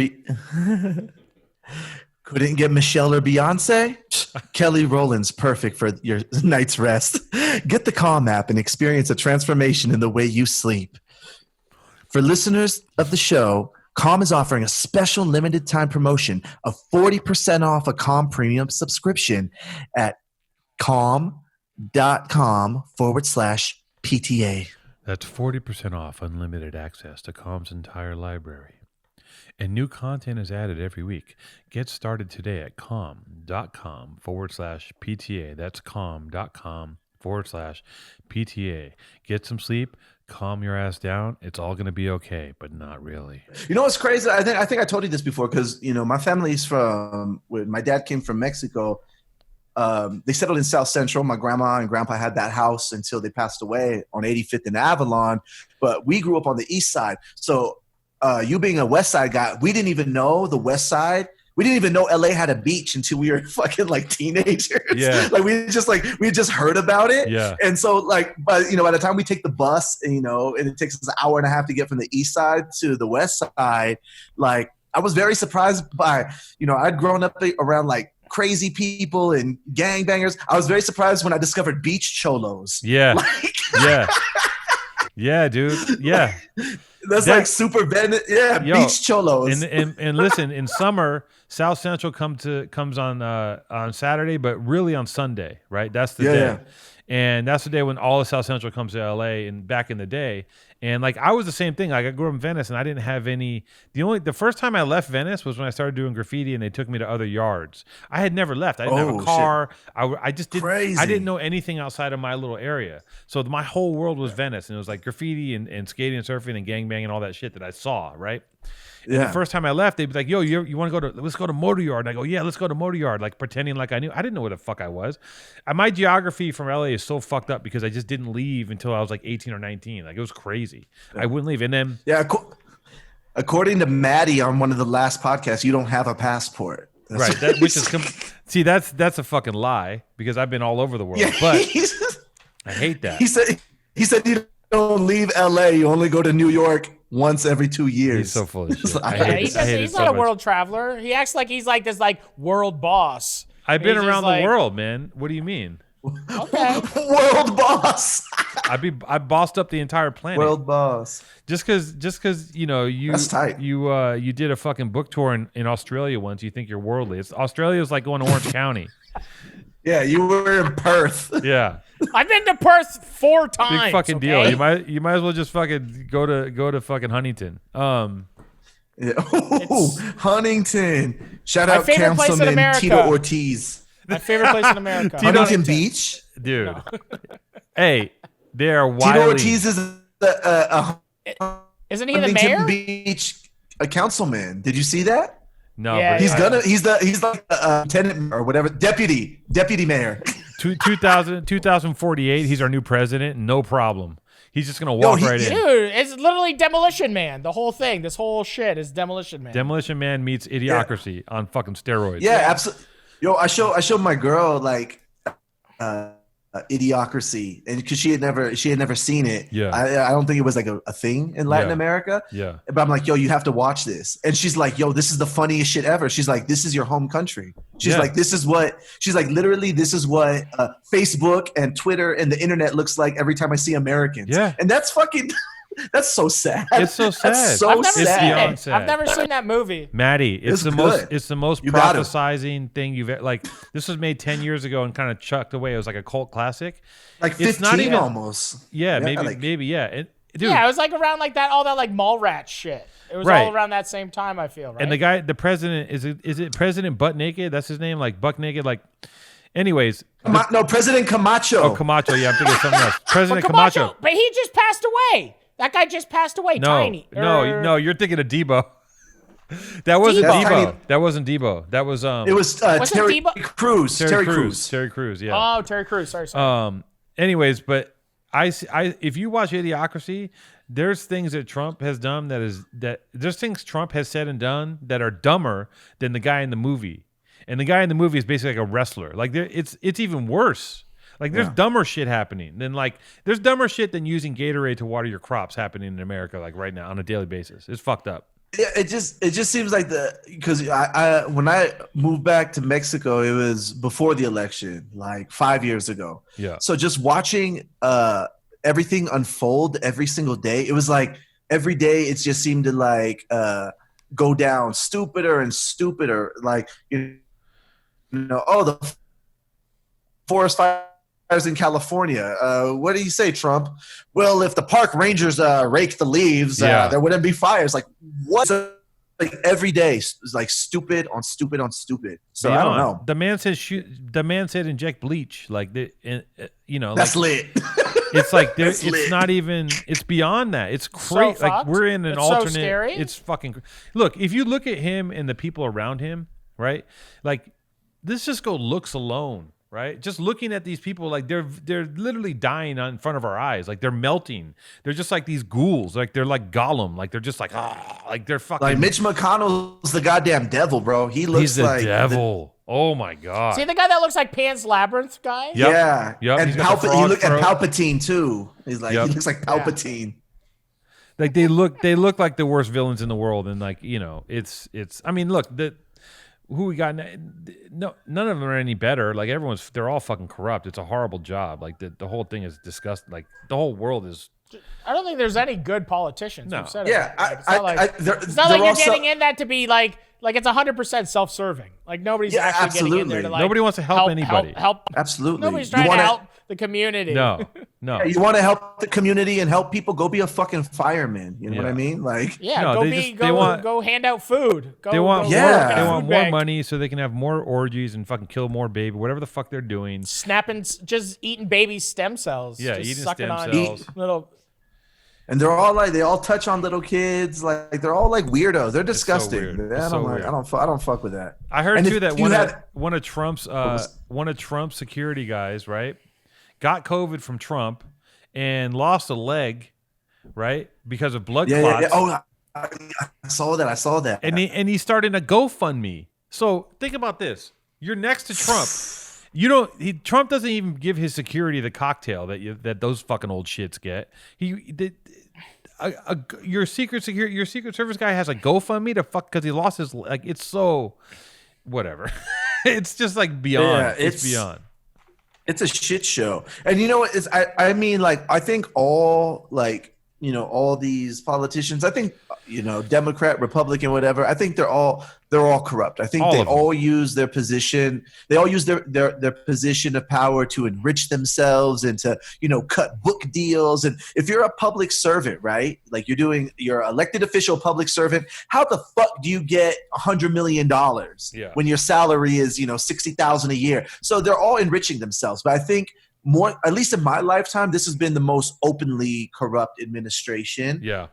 Beyonce? Kelly Rowland's perfect for your night's rest. Get the Calm app and experience a transformation in the way you sleep. For listeners of the show, Calm is offering a special limited time promotion of 40% off a Calm premium subscription at calm.com/PTA. That's 40% off unlimited access to Calm's entire library. And new content is added every week. Get started today at calm.com/PTA. That's calm.com/PTA. Get some sleep. Calm your ass down. It's all going to be okay, but not really. You know what's crazy? I think I told you this before because, my family's when my dad came from Mexico, they settled in South Central. My grandma and grandpa had that house until they passed away on 85th and Avalon. But we grew up on the east side. So you being a west side guy, we didn't even know the west side. We didn't even know LA had a beach until we were fucking like teenagers. Yeah. we just heard about it. Yeah. And so by the time we take the bus, and it takes us an hour and a half to get from the east side to the west side, I was very surprised by, I'd grown up around like crazy people and gangbangers. I was very surprised when I discovered beach cholos. Yeah. Yeah. Yeah, dude. Yeah. That's like super Venice. Yeah, yo, beach cholos. And listen, in summer, South Central comes on Saturday, but really on Sunday, right? That's the day. Yeah. And that's the day when all of South Central comes to LA and back in the day. And I was the same thing. I grew up in Venice and I didn't have any. The first time I left Venice was when I started doing graffiti and they took me to other yards. I had never left. I didn't have a car. I just didn't. Crazy. I didn't know anything outside of my little area. So my whole world was Venice, and it was like graffiti and skating and surfing and gangbang and all that shit that I saw. Right. And the first time I left, they'd be like, "Yo, you want to let's go to Motor Yard." And I go, "Yeah, let's go to Motor Yard." Pretending like I knew. I didn't know what the fuck I was. My geography from LA is so fucked up because I just didn't leave until I was like 18 or 19. It was crazy. Yeah. I wouldn't leave. And then according to Maddie on one of the last podcasts, you don't have a passport. That's right. See, that's a fucking lie because I've been all over the world. Yeah, but I hate that. He said you don't leave LA. You only go to New York once every 2 years. He's so full of shit. He's not a world traveler. He acts like he's like this world boss. I've been around the world, man. What do you mean? Okay. World boss. I bossed up the entire planet. World boss. Just cause That's tight. You did a fucking book tour in Australia once. You think you're worldly. Australia's like going to Orange County. Yeah, you were in Perth. Yeah. I've been to Perth 4 times. Big fucking deal. You might as well just fucking go to fucking Huntington. Yeah. Huntington. Shout out Councilman Tito Ortiz. My favorite place in America. Huntington Beach? Dude. No. Hey, they are wily. Tito Ortiz is isn't he the mayor? Huntington Beach a councilman. Did you see that? No, yeah, he's like lieutenant or whatever, deputy mayor. 2048, he's our new president. No problem. He's just gonna walk right in. Dude, it's literally Demolition Man. The whole thing, this whole shit is Demolition Man. Demolition Man meets Idiocracy on fucking steroids. Yeah, absolutely. Yo, I showed my girl Idiocracy, and because she had never seen it. Yeah. I don't think it was like a thing in Latin America. Yeah. But I'm like, yo, you have to watch this. And she's like, yo, this is the funniest shit ever. She's like, this is your home country. She's like, she's like, literally, this is what Facebook and Twitter and the internet looks like every time I see Americans. Yeah. And that's fucking. That's so sad. It's so sad. That's so I've never It's seen beyond it. sad. I've never seen that movie. Maddie, it's the good. most You got it. prophesizing thing you've like. This was made 10 years ago and kind of chucked away. It was like a cult classic. Like 15 It's not even almost. Yeah, like- maybe yeah. Dude, Yeah, it was like around like that, all that like mall rat shit. It was Right. all around that same time, I feel, right? and the guy, the president, is it President Butt Naked? That's his name, like Buck Naked. Like, anyways, No, President Camacho. oh Camacho. Yeah, I'm thinking of something else. But President Camacho, Camacho. but he just passed away. That guy just passed away. No, Tiny. no, you're thinking of Debo. That wasn't Debo. Debo. That wasn't Debo. That was It was Wasn't Terry Debo- Crews. Terry Crews. Crews. Terry Crews. Yeah. Oh, Terry Crews. Sorry. Anyways, but if you watch Idiocracy, there's things that Trump has done there's things Trump has said and done that are dumber than the guy in the movie. And the guy in the movie is basically like a wrestler. Like it's even worse. Like there's dumber shit happening than there's dumber shit than using Gatorade to water your crops happening in America like right now on a daily basis. It's fucked up. Yeah, it just seems like because I when I moved back to Mexico, it was before the election, like 5 years ago. Yeah. So just watching everything unfold every single day, it was like every day it just seemed to like go down stupider and stupider. Like the forest fires in California. What do you say, Trump? Well, if the park rangers rake the leaves, there wouldn't be fires. Like what? So, like every day is like stupid on stupid on stupid. So I don't know. The man said inject bleach. Like That's lit. It's like That's it's lit. not even. It's beyond that. It's crazy. So like fucked. we're in an It's so alternate. scary. It's fucking. Look, if you look at him and the people around him, right? Like, let's just go looks alone, right? Just looking at these people, like they're literally dying in front of our eyes. Like they're melting. They're just like these ghouls. Like they're like Gollum. Like they're just like like they're fucking. Like Mitch McConnell's the goddamn devil, bro. He looks he's the like devil. Oh my god. See the guy that looks like Pan's Labyrinth guy? Yep. Yeah. Yep. And He's got the and frog throat. Palpatine too. He's like Yep. he looks like Palpatine. Like they look like the worst villains in the world, and like it's. I mean, look, who we got? No, none of them are any better. Like they're all fucking corrupt. It's a horrible job. Like the whole thing is disgusting. Like the whole world is. I don't think there's any good politicians. No. Who've said Yeah, it. It's not like, it's not like you're getting in that to be like it's 100% self-serving. Like nobody's actually getting in there to like. Nobody wants to help anybody. Help. Absolutely. Nobody's trying to help the community. No. Yeah, you want to help the community and help people, go be a fucking fireman. You know what I Yeah. mean? Like Yeah, No, go hand out food. They want go more, work at a they food want more bank. money so they can have more orgies and fucking kill more baby, whatever the fuck they're doing. Just eating baby stem cells. Yeah, just eating sucking stem on cells. little. and they're all like they all touch on little kids. Like they're all like weirdos. They're disgusting. weird. I It's don't so like weird. I don't fuck with that. I heard And too if that you had- one of Trump's security guys, right, got COVID from Trump and lost a leg, right, because of blood clots. Yeah. Oh, I saw that. And he started a GoFundMe. So think about this: you're next to Trump. Trump doesn't even give his security the cocktail that those fucking old shits get. Your Secret Service guy has a GoFundMe to fuck because he lost his like. It's so whatever. It's just like beyond. Yeah, it's beyond. It's a shit show. And you know what? I mean, like, I think all these politicians, I think, Democrat, Republican, whatever, I think they're all corrupt. I think All they of them. all use their position. They all use their position of power to enrich themselves and to, cut book deals. And if you're a public servant, right? Like you're elected official, public servant, how the fuck do you get $100 million when your salary is, $60,000 a year? So they're all enriching themselves. But I think more, at least in my lifetime, this has been the most openly corrupt administration. Yeah.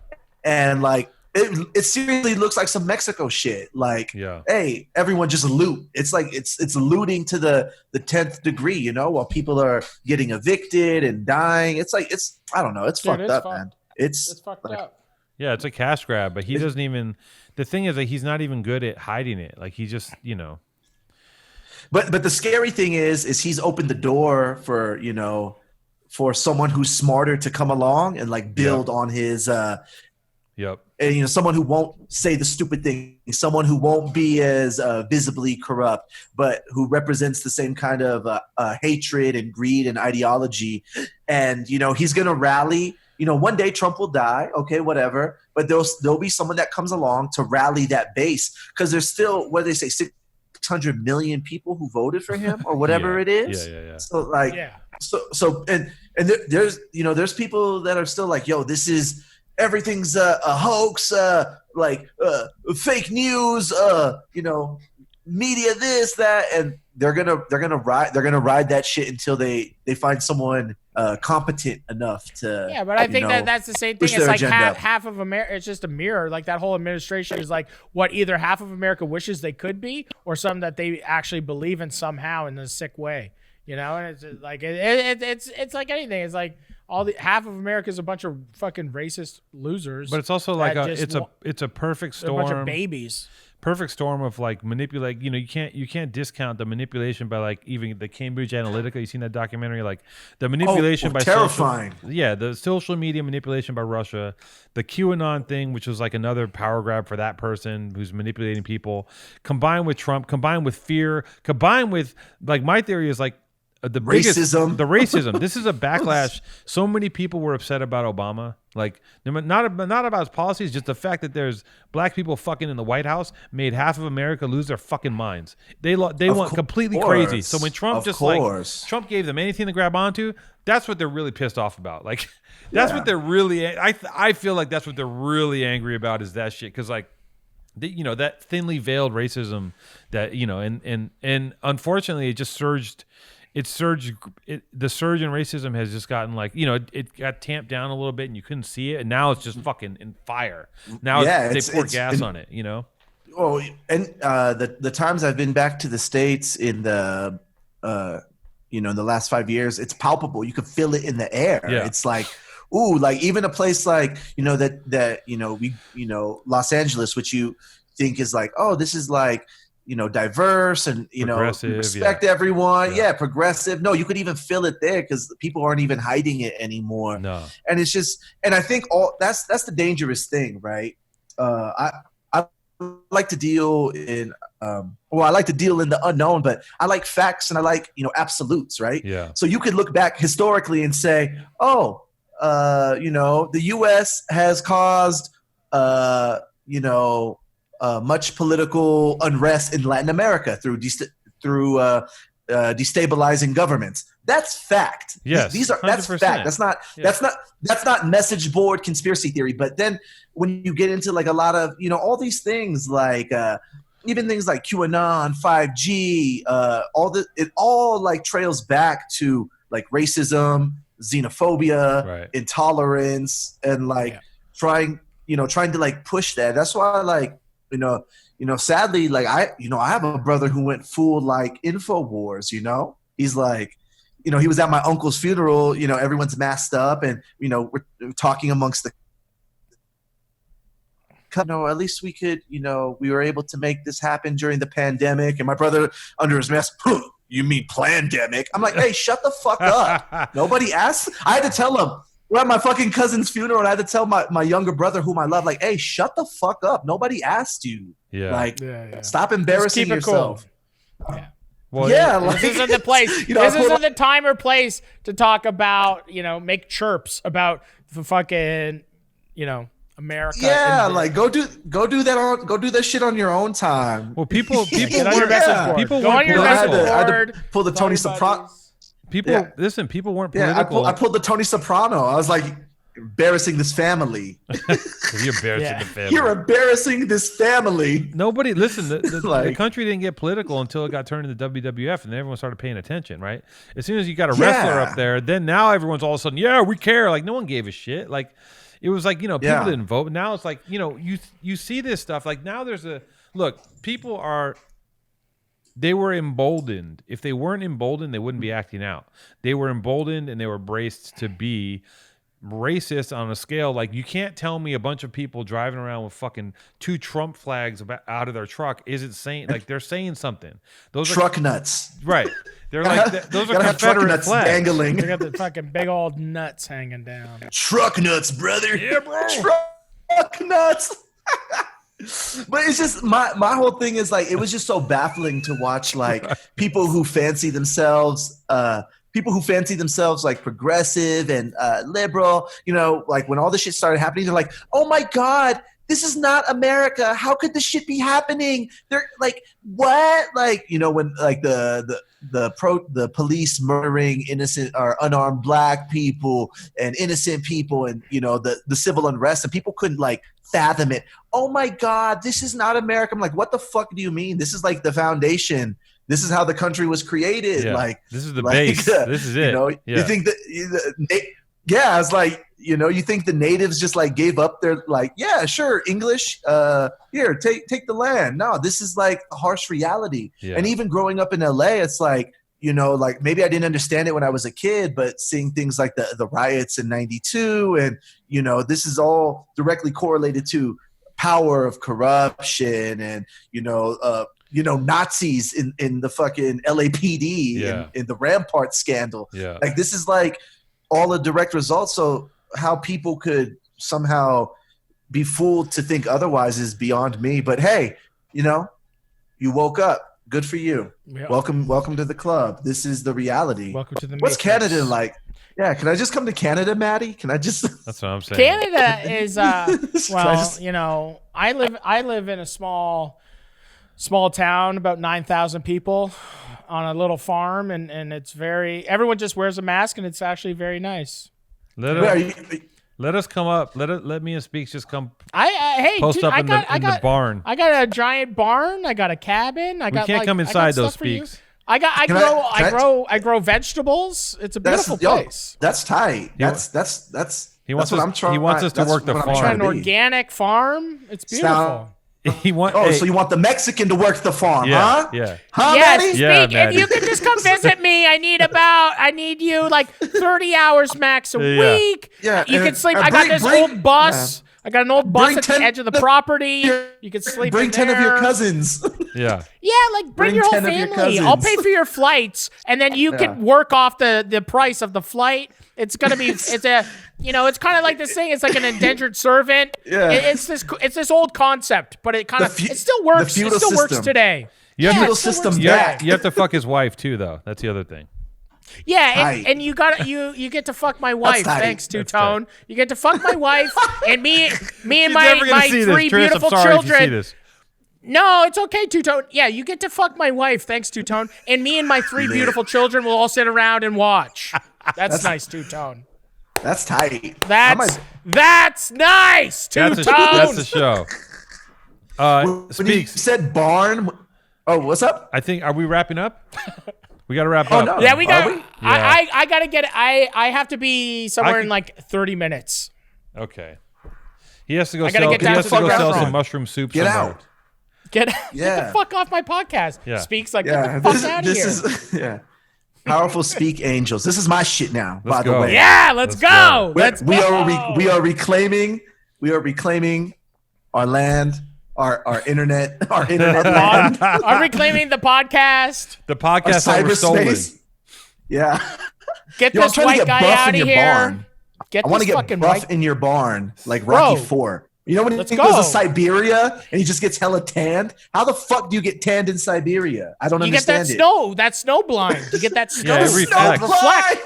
And like, it seriously looks like some Mexico shit. Like, Yeah. hey, everyone just loot. It's like it's looting to the 10th degree, while people are getting evicted and dying. It's like I don't know. It's Dude, fucked it's up, fucked. man. It's fucked like, up. Yeah, it's a cash grab, but he doesn't even. The thing is that he's not even good at hiding it. Like he just, but the scary thing is he's opened the door for for someone who's smarter to come along and like build on his Yep. and someone who won't say the stupid thing, someone who won't be as visibly corrupt, but who represents the same kind of hatred and greed and ideology. And he's gonna rally. One day Trump will die, okay, whatever. But there'll be someone that comes along to rally that base, because there's still, what do they say, 600 million people who voted for him or whatever it is. Yeah. So like, so and there's people that are still like, yo, this is. Everything's a hoax, fake news, media this, that, and they're gonna ride that shit until they find someone competent enough to. Yeah, but I think that's the same thing. It's like half of America. It's just a mirror. Like that whole administration is like what either half of America wishes they could be, or something that they actually believe in somehow in a sick way. And it's just like it's like anything. It's like. Half of America is a bunch of fucking racist losers. But it's also like it's a perfect storm. A bunch of babies. Perfect storm of like manipulate. You can't discount the manipulation by like even the Cambridge Analytica. You seen that documentary? Like the manipulation by terrifying. The social media manipulation by Russia, the QAnon thing, which was like another power grab for that person who's manipulating people, combined with Trump, combined with fear, combined with like my theory is like. The racism. This is a backlash. So many people were upset about Obama. Like, not about his policies, just the fact that there's black people fucking in the White House made half of America lose their fucking minds. They went completely crazy. So when Trump Trump gave them anything to grab onto, that's what they're really pissed off about. Like, that's what they're really. I feel like that's what they're really angry about is that shit. Because like. That thinly veiled racism that and unfortunately it just surged. The surge in racism has just gotten like it got tamped down a little bit and you couldn't see it, and now it's just fucking in fire. Now they pour gas on it. Oh, and the times I've been back to the States in the in the last 5 years, it's palpable. You could feel it in the air. Yeah. It's like. Ooh, like even a place like Los Angeles, which you think is like, oh, this is like diverse and respect everyone, progressive. No, you could even feel it there because people aren't even hiding it anymore. No, and it's just, and I think that's the dangerous thing, right? I like to deal in I like to deal in the unknown, but I like facts and I like absolutes, right? Yeah. So you could look back historically and say, oh. The U.S. has caused, much political unrest in Latin America through destabilizing governments. That's fact. Yes, that's fact. That's not message board conspiracy theory. But then when you get into like a lot of all these things like even things like QAnon, 5G, it all like trails back to like racism, xenophobia, intolerance, and like trying to like push that. That's why like sadly like I have a brother who went full like InfoWars. He's like he was at my uncle's funeral. Everyone's masked up and we're talking amongst the at least we could we were able to make this happen during the pandemic. And my brother under his mask, you mean pandemic? I'm like, hey, shut the fuck up. Nobody asked. I had to tell him. We're at my fucking cousin's funeral, and I had to tell my younger brother, whom I love, like, hey, shut the fuck up. Nobody asked you. Yeah. Like, stop embarrassing yourself. Cool. Yeah. Well, like, this isn't the place. This isn't the time or place to talk about, make chirps about the fucking, America. Yeah, like go do that shit on your own time. Well, people get on your message board. People go on your message board. I had to pull the Tony Soprano. Listen, people weren't political. I pulled the Tony Soprano. I was like, embarrassing this family. You're embarrassing the family. You're embarrassing this family. Nobody, listen, the country didn't get political until it got turned into WWF and then everyone started paying attention, right? As soon as you got a wrestler up there, then now everyone's all of a sudden, we care. Like, no one gave a shit. Like, it was like, people didn't vote. But now it's like, you see this stuff. Like, now there's they were emboldened. If they weren't emboldened, they wouldn't be acting out. They were emboldened and they were braced to be racist on a scale. Like, you can't tell me a bunch of people driving around with fucking 2 Trump flags out of their truck isn't saying, like, they're saying something. Those truck nuts. Right. They're like, those are Confederate flags. Dangling. They got the fucking big old nuts hanging down. Truck nuts, brother. Yeah, bro. Truck nuts. But it's just my whole thing is like, it was just so baffling to watch, like, people who fancy themselves like progressive and liberal, you know, like when all this shit started happening, they're like, oh my God, this is not America. How could this shit be happening? They're like, what? Like, you know, when like the police murdering innocent or unarmed black people and innocent people, and, you know, the civil unrest, and people couldn't like fathom it. Oh my God, this is not America. I'm like, what the fuck do you mean? This is like the foundation. This is how the country was created. Yeah. Like, this is the base. This is it. You know, yeah. You think that, yeah, it's like, you know, you think the natives just like gave up their, like, yeah, sure, English, here, take the land. No, this is like a harsh reality. Yeah. And even growing up in LA, it's like, you know, like maybe I didn't understand it when I was a kid, but seeing things like the riots in '92, and, you know, this is all directly correlated to power of corruption and, you know, Nazis in the fucking LAPD in the Rampart scandal. Yeah. Like, this is like all a direct result. So how people could somehow be fooled to think otherwise is beyond me. But hey, you know, you woke up. Good for you. Yeah. Welcome to the club. This is the reality. Welcome to the What's Matrix. Canada like? Yeah, can I just come to Canada, Maddie? Can I just? That's what I'm saying. Canada is well, you know, I live in a small town, about 9,000 people, on a little farm, and it's everyone just wears a mask, and it's actually very nice. Let us come up. Let me and Speaks just come. Hey, post dude, up in the barn. I got a giant barn. I got a cabin. We can't come inside those Speaks. I grow vegetables. It's a beautiful place. That's tight. That's what I'm trying. He wants us to work the farm. An organic farm. It's beautiful. So you want the Mexican to work the farm, huh? Yeah. Huh, yes, Maddie? Speak. Yeah, if you can just come visit me, I need you like 30 hours max a week. Yeah. You can sleep. I got this old bus. I got an old bus at the edge of the property. You can sleep. Bring 10 of your cousins. Yeah. Yeah, like bring your whole 10 of your family. I'll pay for your flights, and then you can work off the price of the flight. It's gonna be. It's kind of like this thing. It's like an indentured servant. Yeah. It's this old concept, but it kind of it still works. It still works today. You have to fuck his wife too, though. That's the other thing. Yeah, and you get to fuck my wife. Thanks, Two Tone. You get to fuck my wife, and me and my 3 beautiful children. No, it's okay, Two Tone. Yeah, you get to fuck my wife. Thanks, Two Tone. And me and my 3 beautiful children will all sit around and watch. That's nice, Two Tone. That's tight. That's nice, Two Tone. That's the show. When you said barn. Oh, what's up? I think, are we wrapping up? We got to wrap up. No. Yeah, we got. Yeah. I gotta get. I have to be somewhere in like 30 minutes. Okay. He has to go. I gotta get down to the sell restaurant. some mushroom soup. Get somewhere. out. Get the fuck off my podcast. Yeah. Speaks like get the fuck out of here. Is powerful speak angels. This is my shit now. Let's by go. the way. Yeah, let's go. We are reclaiming our land. Our internet land. I'm reclaiming the podcast. The podcast that was stolen. Yeah. Get this white guy out of here. Barn. Get I want to this get fucking buff white. in your barn, like Rocky 4. You know when he goes to Siberia and he just gets hella tanned? How the fuck do you get tanned in Siberia? I don't understand it. You get that snow. That's snow blind. You get that snow. Yeah, it reflects.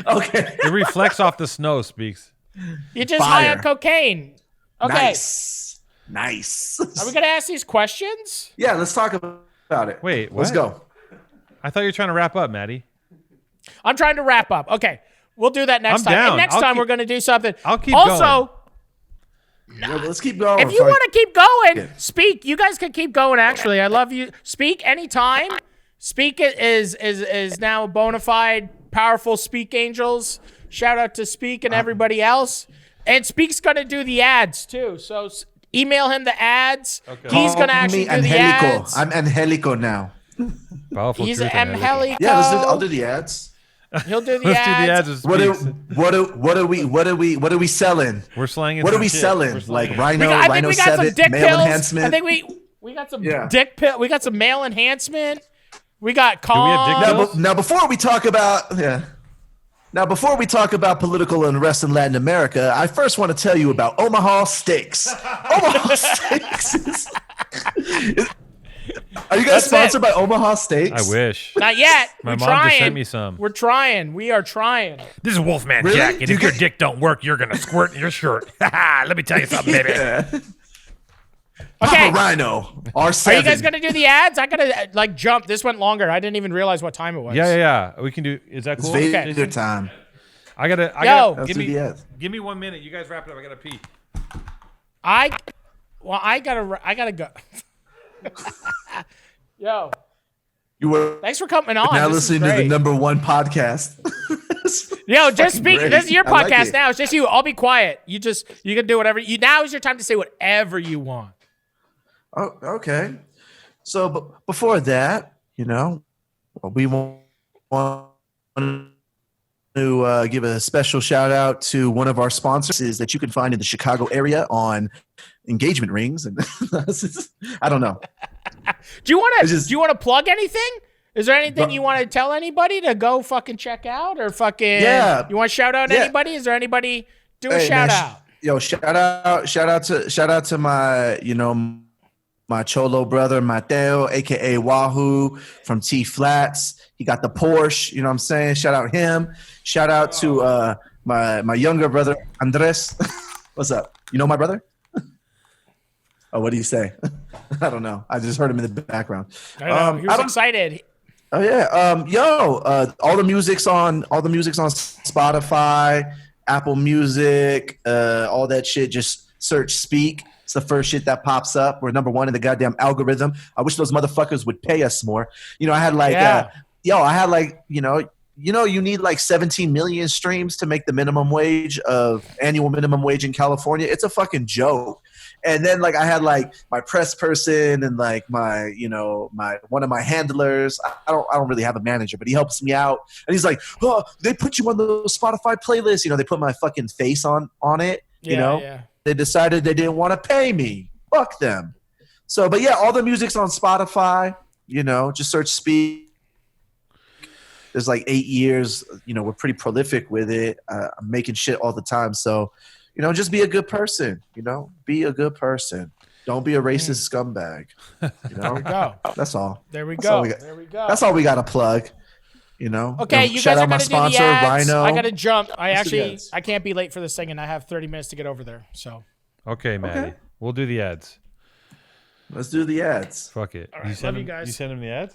Okay. It reflects off the snow, Speaks. You're just high on cocaine. Okay. Nice. Are we gonna ask these questions? Yeah, let's talk about it. Wait, what? Let's go. I thought you were trying to wrap up, Maddie. I'm trying to wrap up. Okay, we'll do that next time. Down. And next time we're gonna do something. I'll keep going. Let's keep going. If you want to keep going, Speak. You guys can keep going. Actually, I love you. Speak anytime. Speak is now a bona fide, powerful Speak Angels. Shout out to Speak and everybody else. And Speak's gonna do the ads too. So email him the ads. Okay. He's gonna actually do the ads. I'm Angelico now. Powerful He's truth, Angelico. Yeah, I'll do the ads. He'll do the Let's ads. do the ads. What are we selling? We're slanging. What are some we shit. selling? We're slanging. Like Rhino, I think Rhino we got some 7, dick male pills. enhancement. I think we got some Yeah. dick pill. We got some male enhancement. We got we have dick calm. pills? Now before we talk about political unrest in Latin America, I first want to tell you about Omaha Steaks. Omaha Steaks are you guys sponsored by Omaha Steaks? I wish. Not yet. My We're mom trying. just sent me some. We're trying. We are trying. This is Wolfman Really? Jack, and Do if you your get- dick don't work, you're gonna squirt in your shirt. Let me tell you something, baby. Yeah. Okay. Papa Rhino, R7. Are you guys gonna do the ads? I gotta jump. This went longer. I didn't even realize what time it was. Yeah. We can do. Is that It's cool? Vader Jason? time. I gotta. Let's Give do me. the ads. Give me 1 minute. You guys wrap it up. I gotta pee. I gotta go. Yo, You were thanks for coming on. now This is listening to the great. #1 podcast. Yo, just fucking speak. great. This is your I like podcast it. now. It's just you. I'll be quiet. You can do whatever. Now is your time to say whatever you want. Oh, okay. So before that, we want to give a special shout out to one of our sponsors that you can find in the Chicago area on engagement rings. And I don't know. Do you want It's just- to plug anything? Is there anything you want to tell anybody to go fucking check out or fucking? Yeah. You want to shout out Yeah. anybody? Is there anybody? Do a Hey, shout man, out. Yo, shout out to my, my cholo brother Mateo, aka Wahoo from T Flats. He got the Porsche, you know what I'm saying? Shout out him. Shout out to my younger brother Andres. What's up? You know my brother? Oh, what do you say? I don't know. I just heard him in the background. I don't know. He was excited. Oh yeah. All the music's on Spotify, Apple Music, all that shit. Just search Speak. It's the first shit that pops up. We're #1 in the goddamn algorithm. I wish those motherfuckers would pay us more. I had like you need like 17 million streams to make the annual minimum wage in California. It's a fucking joke. And then like I had like my press person and like my one of my handlers. I don't really have a manager, but he helps me out. And he's like, "Oh, they put you on the Spotify playlist." They put my fucking face on it. Yeah. They decided they didn't want to pay me. Fuck them. So, but yeah, all the music's on Spotify. Just search Speak. There's like 8 years. We're pretty prolific with it. I'm making shit all the time. So, just be a good person. Be a good person. Don't be a racist scumbag. There we go. That's all. There we That's all go. we got. There we go. That's all we got to plug. Okay, you shout guys are out my gonna sponsor, do the ads. Rhino. I gotta jump. Let's do the ads. I can't be late for this thing, and I have 30 minutes to get over there. So Okay, Maddie. Okay. We'll do the ads. Let's do the ads. Fuck it. right, love you guys. You send him the ads?